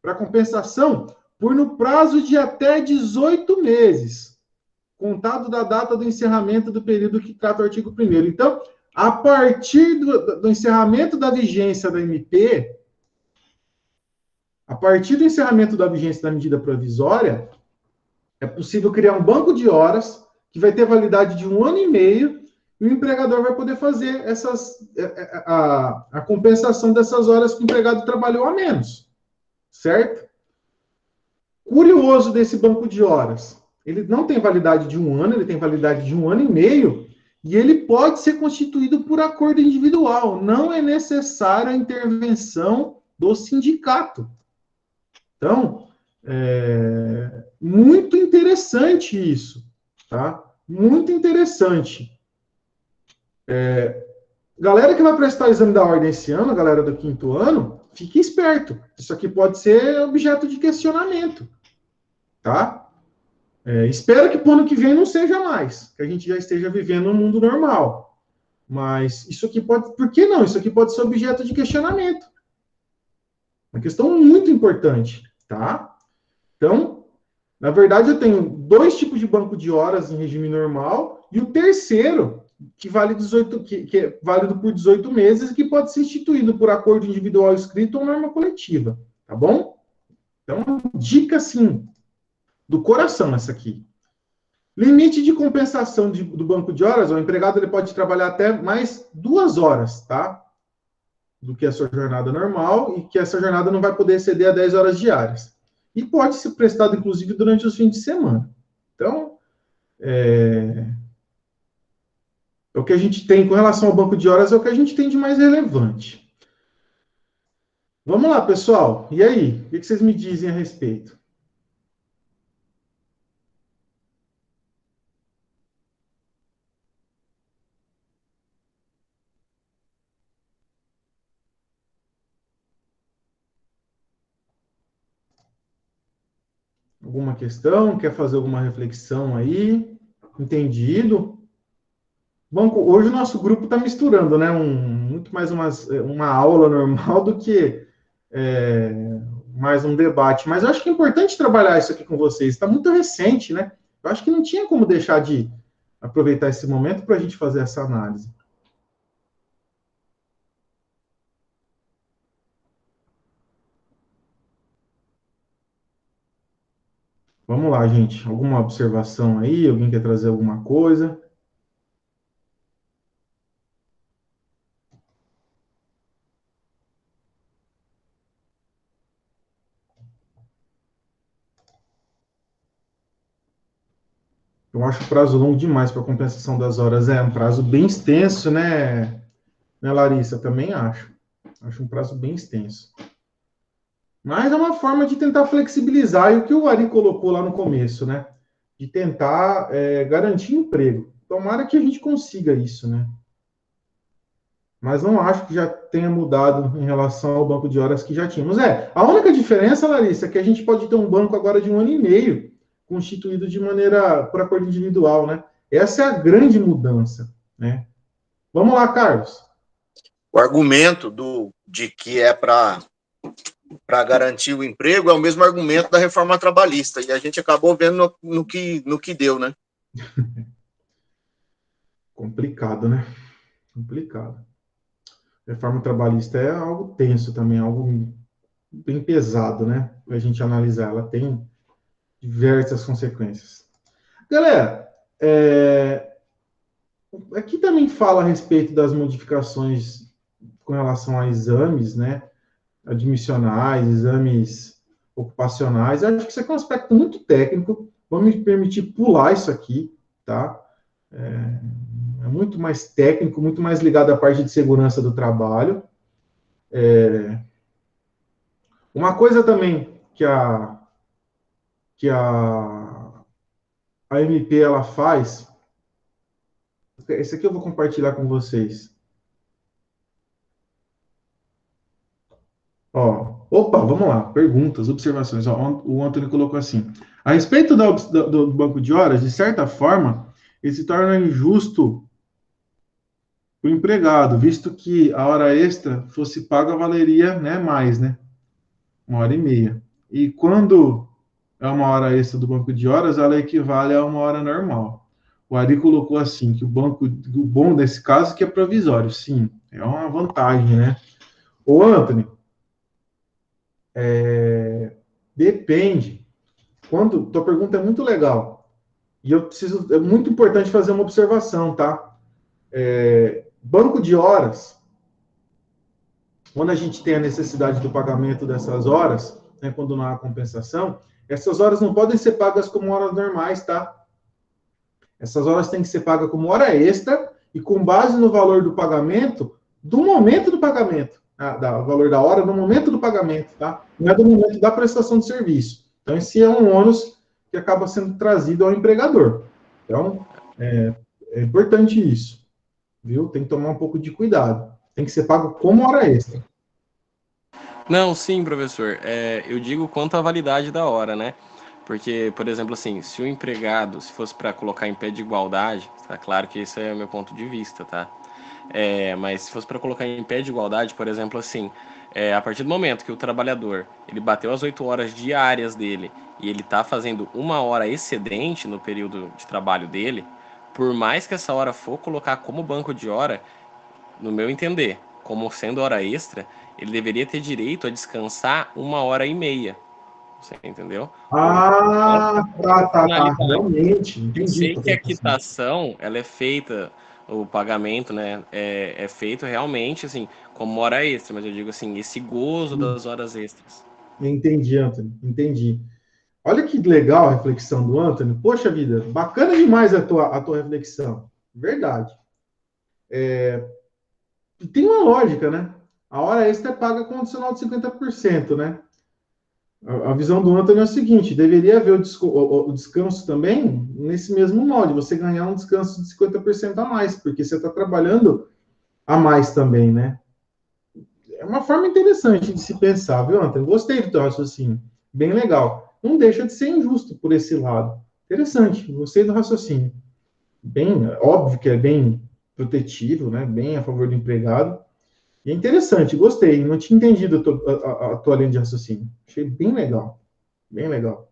para compensação por no prazo de até 18 meses, contado da data do encerramento do período que trata o artigo 1º. Então, a partir do encerramento da vigência da MP, a partir do encerramento da vigência da medida provisória, é possível criar um banco de horas que vai ter validade de 1 ano e meio, e o empregador vai poder fazer a compensação dessas horas que o empregado trabalhou a menos. Certo? Curioso desse banco de horas. Ele não tem validade de 1 ano, ele tem validade de 1 ano e meio, e ele pode ser constituído por acordo individual. Não é necessária a intervenção do sindicato. Então, muito interessante isso, tá? Muito interessante. Galera que vai prestar o exame da ordem esse ano, galera do 5º ano, fique esperto. Isso aqui pode ser objeto de questionamento, tá? Espero que pro ano que vem não seja mais, que a gente já esteja vivendo um mundo normal. Mas isso aqui pode... Por que não? Isso aqui pode ser objeto de questionamento. Uma questão muito importante, tá? Então, na verdade, eu tenho 2 tipos de banco de horas em regime normal, e o terceiro, que vale 18, que é válido por 18 meses e que pode ser instituído por acordo individual escrito ou norma coletiva, tá bom? Então, dica, assim, do coração essa aqui. Limite de compensação do banco de horas, o empregado ele pode trabalhar até mais 2 horas, tá? Do que a sua jornada normal, e que essa jornada não vai poder exceder a 10 horas diárias. E pode ser prestado, inclusive, durante os fins de semana. Então, o que a gente tem com relação ao banco de horas é o que a gente tem de mais relevante. Vamos lá, pessoal. E aí? O que vocês me dizem a respeito? Alguma questão? Quer fazer alguma reflexão aí? Entendido? Bom, hoje o nosso grupo está misturando, né? Muito mais uma aula normal do que mais um debate. Mas eu acho que é importante trabalhar isso aqui com vocês. Está muito recente, né? Eu acho que não tinha como deixar de aproveitar esse momento para a gente fazer essa análise. Vamos lá, gente. Alguma observação aí? Alguém quer trazer alguma coisa? Eu acho o prazo longo demais para a compensação das horas. É um prazo bem extenso, né, Larissa? Também acho. Acho um prazo bem extenso. Mas é uma forma de tentar flexibilizar, e o que o Ari colocou lá no começo, né? De tentar garantir emprego. Tomara que a gente consiga isso, né? Mas não acho que já tenha mudado em relação ao banco de horas que já tínhamos. A única diferença, Larissa, é que a gente pode ter um banco agora de 1 ano e meio, constituído de maneira por acordo individual, né? Essa é a grande mudança, né? Vamos lá, Carlos. O argumento de que é para garantir o emprego é o mesmo argumento da reforma trabalhista, e a gente acabou vendo no que deu, né? Complicado, né? Complicado. Reforma trabalhista é algo tenso também, algo bem pesado, né? Para a gente analisar. Ela tem diversas consequências. Galera, aqui também fala a respeito das modificações com relação a exames, né? Admissionais, exames ocupacionais. Eu acho que isso aqui é um aspecto muito técnico. Vamos me permitir pular isso aqui, tá? É muito mais técnico, muito mais ligado à parte de segurança do trabalho. Uma coisa também que a MP ela faz, esse aqui eu vou compartilhar com vocês. Opa, vamos lá, perguntas, observações. O Antônio colocou assim: a respeito do banco de horas, de certa forma, ele se torna injusto o empregado, visto que a hora extra fosse paga valeria, né, mais, né? 1h30. E quando é uma hora extra do banco de horas, ela equivale a uma hora normal. O Ari colocou assim, que o bom desse caso é que é provisório. Sim, é uma vantagem, né? Ô, Anthony, depende. Tua pergunta é muito legal. E é muito importante fazer uma observação, tá? Banco de horas, quando a gente tem a necessidade do pagamento dessas horas, né, quando não há compensação, essas horas não podem ser pagas como horas normais, tá? Essas horas têm que ser pagas como hora extra e com base no valor do pagamento, do momento do pagamento, o valor da hora no momento do pagamento, tá? Não é do momento da prestação de serviço. Então, esse é um ônus que acaba sendo trazido ao empregador. Então, é importante isso, viu? Tem que tomar um pouco de cuidado. Tem que ser pago como hora extra. Não, sim, professor. Eu digo quanto à validade da hora, né? Porque, por exemplo, assim, se o empregado, se fosse para colocar em pé de igualdade, tá claro que esse é o meu ponto de vista, tá? Mas se fosse para colocar em pé de igualdade, por exemplo, assim, a partir do momento que o trabalhador ele bateu as 8 horas diárias dele e ele está fazendo 1 hora excedente no período de trabalho dele, por mais que essa hora for colocar como banco de hora, no meu entender, como sendo hora extra, ele deveria ter direito a descansar 1h30. Você entendeu? Tá. Realmente, Eu entendi. sei que a quitação, ela é feita, o pagamento, né, é feito realmente, assim, como hora extra, mas eu digo assim, esse gozo das horas extras. Entendi, Antônio, entendi. Olha que legal a reflexão do Antônio. Poxa vida, bacana demais a tua reflexão. Verdade. Tem uma lógica, né? A hora extra é paga com adicional de 50%, né? A visão do Antônio é o seguinte: deveria haver o descanso também nesse mesmo molde, você ganhar um descanso de 50% a mais, porque você está trabalhando a mais também, né? É uma forma interessante de se pensar, viu, Antônio? Gostei do teu raciocínio. Bem legal. Não deixa de ser injusto por esse lado. Interessante, gostei do raciocínio. Bem, óbvio que é bem protetivo, né? Bem a favor do empregado. E é interessante, gostei. Não tinha entendido a tua linha de raciocínio. Achei bem legal. Bem legal.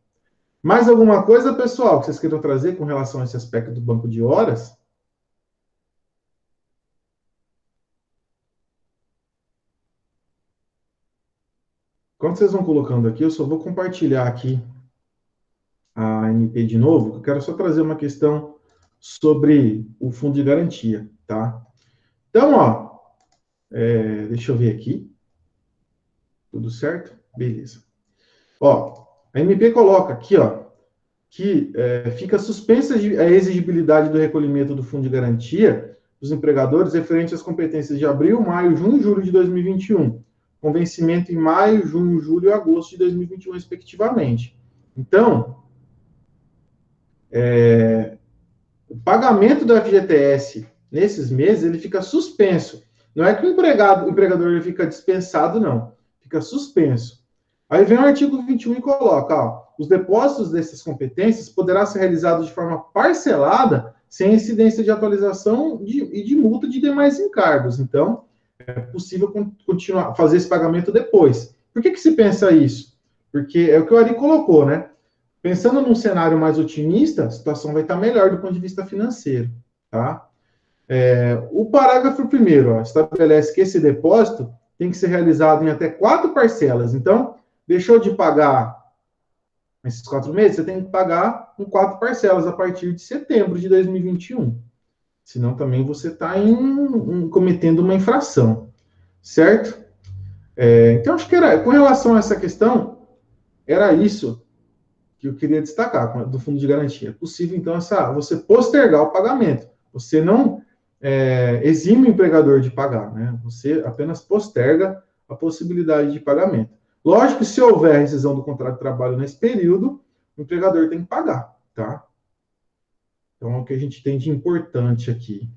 Mais alguma coisa, pessoal, que vocês queiram trazer com relação a esse aspecto do banco de horas? Quando vocês vão colocando aqui, eu só vou compartilhar aqui a MP de novo. Eu quero só trazer uma questão sobre o fundo de garantia, tá? Então, deixa eu ver aqui. Tudo certo? Beleza. A MP coloca aqui, que fica suspensa a exigibilidade do recolhimento do fundo de garantia dos empregadores referente às competências de abril, maio, junho e julho de 2021, com vencimento em maio, junho, julho e agosto de 2021, respectivamente. Então, o pagamento do FGTS nesses meses, ele fica suspenso. Não é que o empregador ele fica dispensado, não. Fica suspenso. Aí vem o artigo 21 e coloca, os depósitos dessas competências poderá ser realizado de forma parcelada, sem incidência de atualização e de multa de demais encargos. Então, é possível continuar, fazer esse pagamento depois. Por que se pensa isso? Porque é o que o Ari colocou, né? Pensando num cenário mais otimista, a situação vai estar melhor do ponto de vista financeiro, tá? O parágrafo 1º, estabelece que esse depósito tem que ser realizado em até 4 parcelas. Então, deixou de pagar esses 4 meses, você tem que pagar em 4 parcelas a partir de setembro de 2021. Senão também você está cometendo uma infração, certo? Então, acho que com relação a essa questão, era isso que eu queria destacar do fundo de garantia. É possível, então, você postergar o pagamento. Você não exime o empregador de pagar, né? Você apenas posterga a possibilidade de pagamento. Lógico que se houver rescisão do contrato de trabalho nesse período, o empregador tem que pagar, tá? Então, é o que a gente tem de importante aqui.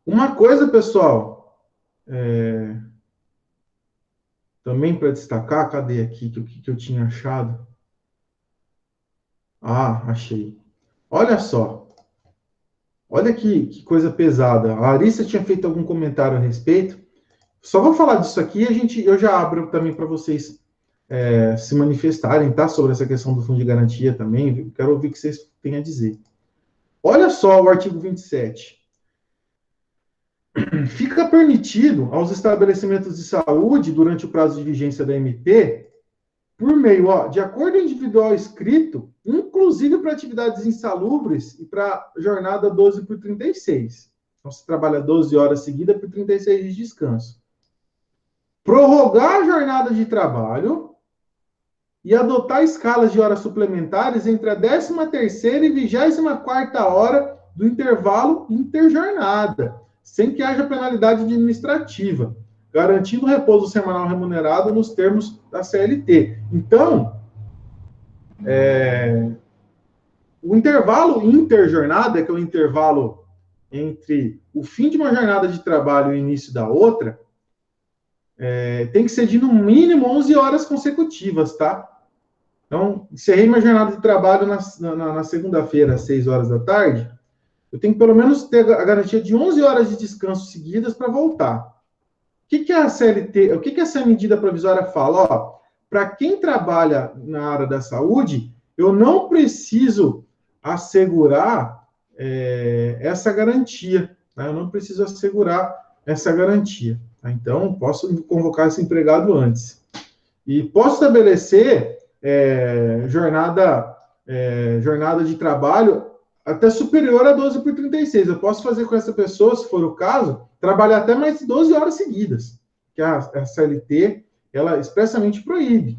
Uma coisa, pessoal, também para destacar, cadê aqui que eu tinha achado? Ah, achei. Olha só. Olha que coisa pesada. A Larissa tinha feito algum comentário a respeito. Só vou falar disso aqui e eu já abro também para vocês se manifestarem, tá? Sobre essa questão do fundo de garantia também. Quero ouvir o que vocês têm a dizer. Olha só o artigo 27. Fica permitido aos estabelecimentos de saúde, durante o prazo de vigência da MP, por meio de acordo individual escrito, inclusive para atividades insalubres e para jornada 12 por 36. Então, você trabalha 12 horas seguidas por 36 dias de descanso. Prorrogar a jornada de trabalho e adotar escalas de horas suplementares entre a 13ª e 24ª hora do intervalo interjornada, sem que haja penalidade administrativa, garantindo o repouso semanal remunerado nos termos da CLT. Então, o intervalo interjornada, que é o intervalo entre o fim de uma jornada de trabalho e o início da outra, tem que ser de, no mínimo, 11 horas consecutivas, tá? Então, encerrei minha jornada de trabalho na segunda-feira, às 6 horas da tarde, eu tenho que pelo menos ter a garantia de 11 horas de descanso seguidas para voltar. O que a CLT, o que essa medida provisória fala? Para quem trabalha na área da saúde, eu não preciso assegurar essa garantia. Tá? Eu não preciso assegurar essa garantia. Tá? Então, posso convocar esse empregado antes. E posso estabelecer jornada de trabalho até superior a 12 por 36. Eu posso fazer com essa pessoa, se for o caso, trabalhar até mais de 12 horas seguidas, que a CLT, ela expressamente proíbe.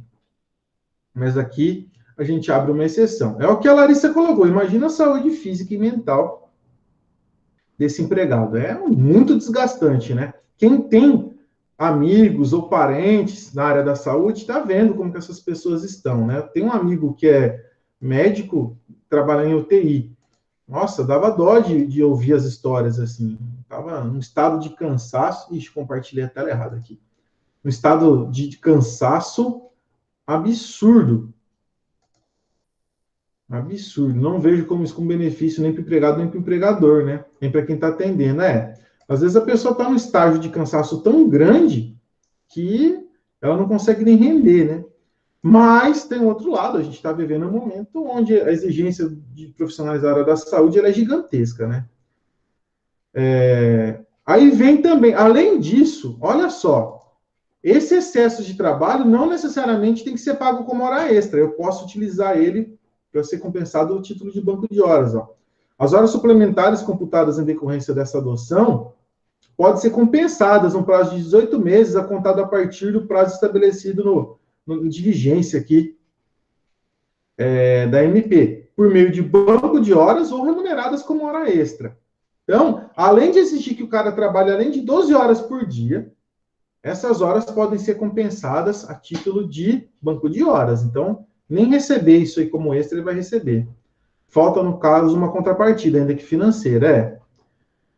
Mas aqui a gente abre uma exceção. É o que a Larissa colocou. Imagina a saúde física e mental desse empregado. É muito desgastante, né? Quem tem amigos ou parentes na área da saúde está vendo como que essas pessoas estão, né? Tem um amigo que é médico, trabalha em UTI. Nossa, dava dó de ouvir as histórias, assim. Estava num estado de cansaço. Ixi, compartilhei a tela errada aqui. Um estado de cansaço absurdo. Absurdo. Não vejo como isso com benefício nem para o empregado, nem para o empregador, né? Nem para quem está atendendo. Às vezes a pessoa está num estágio de cansaço tão grande que ela não consegue nem render, né? Mas tem outro lado, a gente está vivendo um momento onde a exigência de profissionais da área da saúde ela é gigantesca, né? Aí vem também, além disso, olha só, esse excesso de trabalho não necessariamente tem que ser pago como hora extra, eu posso utilizar ele para ser compensado o título de banco de horas. As horas suplementares computadas em decorrência dessa adoção podem ser compensadas no prazo de 18 meses, a contado a partir do prazo estabelecido de vigência aqui da MP, por meio de banco de horas ou remuneradas como hora extra. Então, além de exigir que o cara trabalhe além de 12 horas por dia, essas horas podem ser compensadas a título de banco de horas. Então, nem receber isso aí como extra ele vai receber. Falta, no caso, uma contrapartida, ainda que financeira.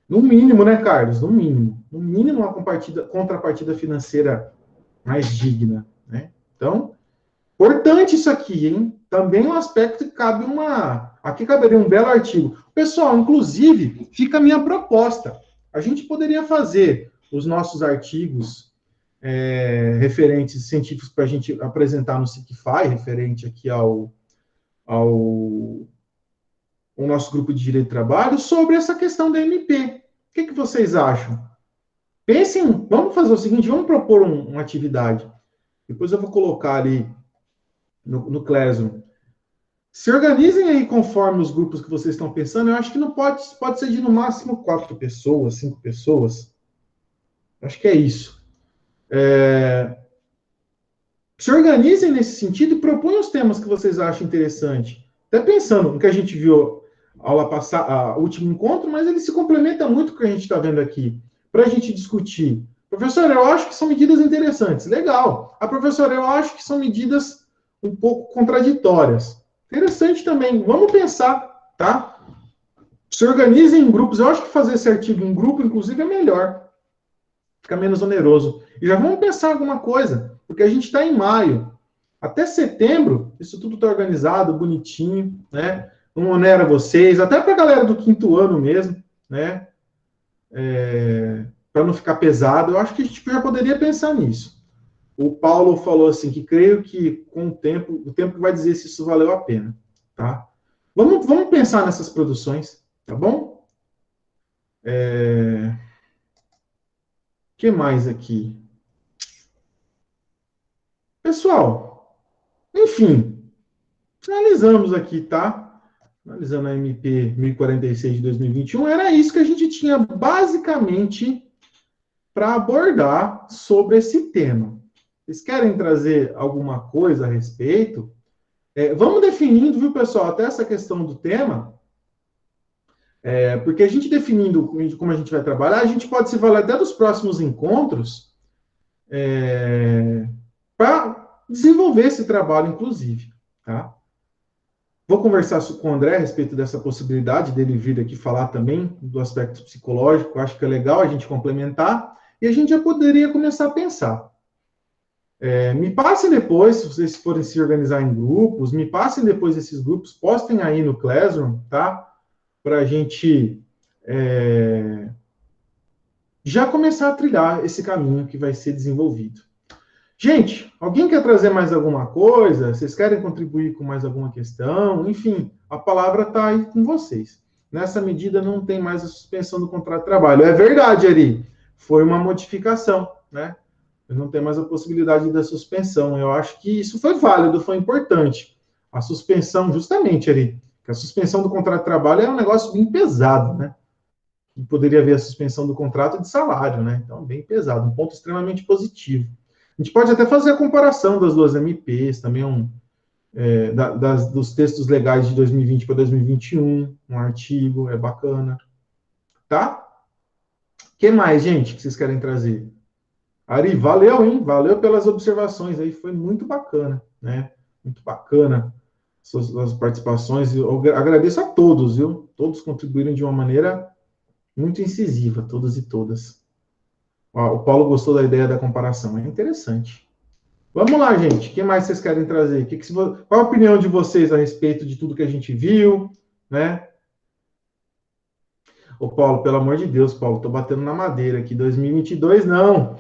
No mínimo, né, Carlos? No mínimo. No mínimo, uma contrapartida financeira mais digna, né? Então, Importante isso aqui, hein? Também um aspecto que cabe uma... Aqui caberia um belo artigo. Pessoal, inclusive, fica a minha proposta. A gente poderia fazer os nossos artigos referentes científicos para a gente apresentar no Siquify, referente aqui ao nosso grupo de direito de trabalho, sobre essa questão da MP. O que vocês acham? Pensem, vamos fazer o seguinte, vamos propor uma atividade. Depois eu vou colocar ali no Classroom. Se organizem aí conforme os grupos que vocês estão pensando. Eu acho que não pode ser de no máximo 4 pessoas, 5 pessoas. Acho que é isso. Se organizem nesse sentido e proponham os temas que vocês acham interessante. Até pensando no que a gente viu aula passada, último encontro, mas ele se complementa muito com o que a gente está vendo aqui. Para a gente discutir. Professor, eu acho que são medidas interessantes. Legal. A professora, eu acho que são medidas um pouco contraditórias. Interessante também. Vamos pensar, tá? Se organizem em grupos. Eu acho que fazer esse artigo em grupo, inclusive, é melhor. Fica menos oneroso. E já vamos pensar alguma coisa, porque a gente está em maio. Até setembro, isso tudo está organizado, bonitinho, né? Não onera vocês, até para a galera do 5º ano mesmo, né? Para não ficar pesado. Eu acho que a gente já poderia pensar nisso. O Paulo falou assim, que creio que com o tempo que vai dizer se isso valeu a pena, tá? Vamos pensar nessas produções, tá bom? Que mais aqui? Pessoal, enfim, finalizamos aqui, tá? Finalizando a MP 1046 de 2021, era isso que a gente tinha basicamente para abordar sobre esse tema. Vocês querem trazer alguma coisa a respeito? Vamos definindo, viu, pessoal, até essa questão do tema, porque a gente definindo como a gente vai trabalhar, a gente pode se valer até dos próximos encontros para desenvolver esse trabalho, inclusive, tá? Vou conversar com o André a respeito dessa possibilidade dele vir aqui falar também do aspecto psicológico. Acho que é legal a gente complementar e a gente já poderia começar a pensar. Me passem depois, se vocês forem se organizar em grupos, me passem depois esses grupos, postem aí no Classroom, tá? Para a gente já começar a trilhar esse caminho que vai ser desenvolvido. Gente, alguém quer trazer mais alguma coisa? Vocês querem contribuir com mais alguma questão? Enfim, a palavra está aí com vocês. Nessa medida, não tem mais a suspensão do contrato de trabalho. É verdade, Ari. Foi uma modificação, né? Não tem mais a possibilidade da suspensão. Eu acho que isso foi válido, foi importante. A suspensão, justamente, Ari, que a suspensão do contrato de trabalho é um negócio bem pesado, né? E poderia haver a suspensão do contrato de salário, né? Então, bem pesado, um ponto extremamente positivo. A gente pode até fazer a comparação das duas MPs, também dos textos legais de 2020 para 2021, um artigo, é bacana. Tá? O que mais, gente, que vocês querem trazer? Ari, valeu, hein? Valeu pelas observações aí, foi muito bacana, né? Muito bacana as participações. Eu agradeço a todos, viu? Todos contribuíram de uma maneira muito incisiva, todos e todas. O Paulo gostou da ideia da comparação, é interessante. Vamos lá, gente. O que mais vocês querem trazer? Qual a opinião de vocês a respeito de tudo que a gente viu, né? Ô, Paulo, pelo amor de Deus, Paulo, tô batendo na madeira aqui. 2022, não.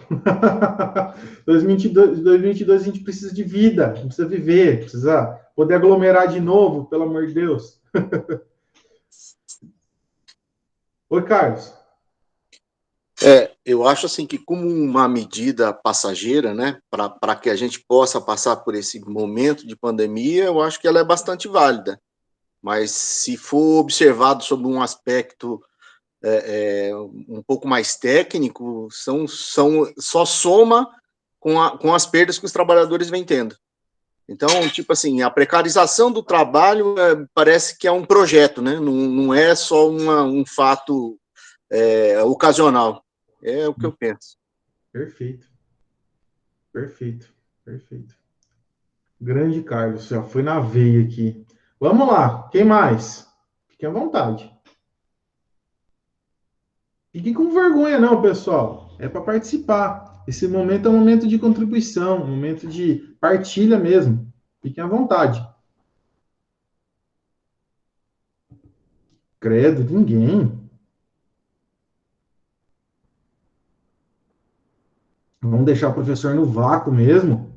2022 a gente precisa de vida, a gente precisa viver, precisa poder aglomerar de novo, pelo amor de Deus. Oi, Carlos. Eu acho assim que como uma medida passageira, né, para que a gente possa passar por esse momento de pandemia, eu acho que ela é bastante válida. Mas se for observado sob um aspecto um pouco mais técnico, só soma com as perdas que os trabalhadores vêm tendo. Então, tipo assim, a precarização do trabalho parece que é um projeto, né? Não é só um fato ocasional. É o que eu penso. Perfeito. Perfeito. Perfeito. Grande Carlos, já foi na veia aqui. Vamos lá, quem mais? Fiquem à vontade. Fiquem com vergonha não, pessoal. É para participar. Esse momento é um momento de contribuição, um momento de partilha mesmo, Fiquem à vontade. Credo, ninguém. Vamos deixar o professor no vácuo mesmo?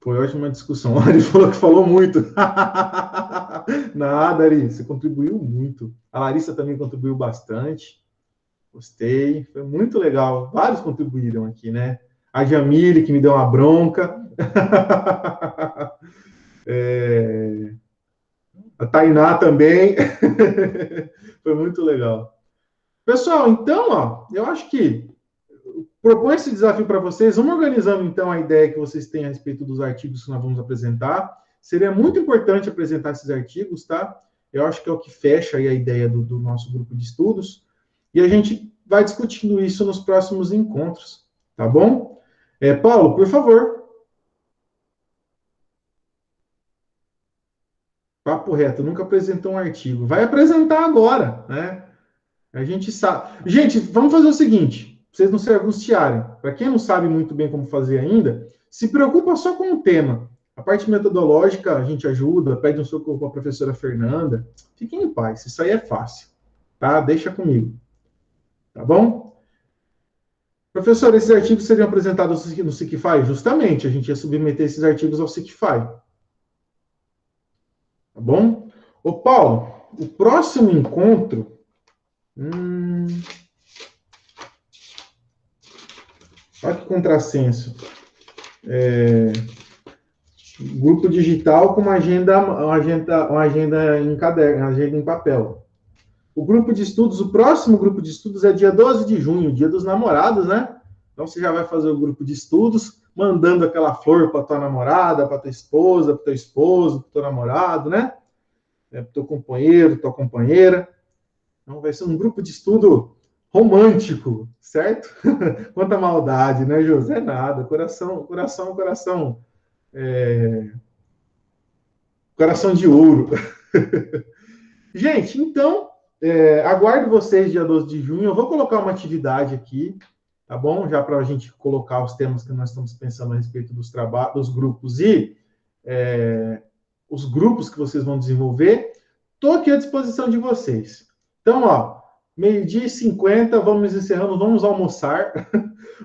Foi ótima discussão. A Ari falou que falou muito. Nada, Ari, você contribuiu muito. A Larissa também contribuiu bastante. Gostei. Foi muito legal. Vários contribuíram aqui, né? A Jamile, que me deu uma bronca. A Tainá também. Foi muito legal. Pessoal, então, ó, eu acho que propõe esse desafio para vocês. Vamos organizando, então, a ideia que vocês têm a respeito dos artigos que nós vamos apresentar. Seria muito importante apresentar esses artigos, tá? Eu acho que é o que fecha aí a ideia do nosso grupo de estudos. E a gente vai discutindo isso nos próximos encontros, tá bom? Paulo, por favor. Papo reto, nunca apresentou um artigo. Vai apresentar agora, né? A gente sabe. Gente, vamos fazer o seguinte, pra vocês não se angustiarem. Para quem não sabe muito bem como fazer ainda, se preocupa só com o tema. A parte metodológica a gente ajuda, pede um socorro para a professora Fernanda. Fiquem em paz, isso aí é fácil, tá? Deixa comigo. Tá bom? Professor, esses artigos seriam apresentados no Siquify? Justamente, a gente ia submeter esses artigos ao Siquify. Tá bom? Ô, Paulo, o próximo encontro... Olha que contrassenso. Grupo digital com uma agenda em caderno, uma agenda em papel. O grupo de estudos, o próximo grupo de estudos é dia 12 de junho, dia dos namorados, né? Então você já vai fazer o grupo de estudos, mandando aquela flor para tua namorada, para tua esposa, para teu esposo, para teu namorado, né? Para teu companheiro, tua companheira. Então vai ser um grupo de estudo romântico, certo? Quanta maldade, né, José? Nada. Coração de ouro. Gente, então, aguardo vocês dia 12 de junho. Eu vou colocar uma atividade aqui, tá bom? Já para a gente colocar os temas que nós estamos pensando a respeito dos trabalhos, dos grupos e os grupos que vocês vão desenvolver. Estou aqui à disposição de vocês. Então, ó, 12h50, vamos encerrando, vamos almoçar.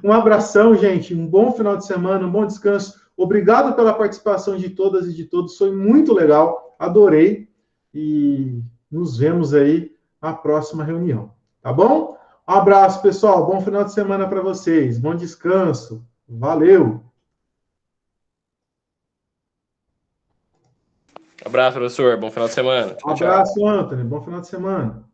Um abração, gente, um bom final de semana, um bom descanso. Obrigado pela participação de todas e de todos, foi muito legal, adorei. E nos vemos aí na próxima reunião, tá bom? Um abraço, pessoal, bom final de semana para vocês, bom descanso, valeu! Abraço, professor, bom final de semana. Um abraço, Antônio, bom final de semana.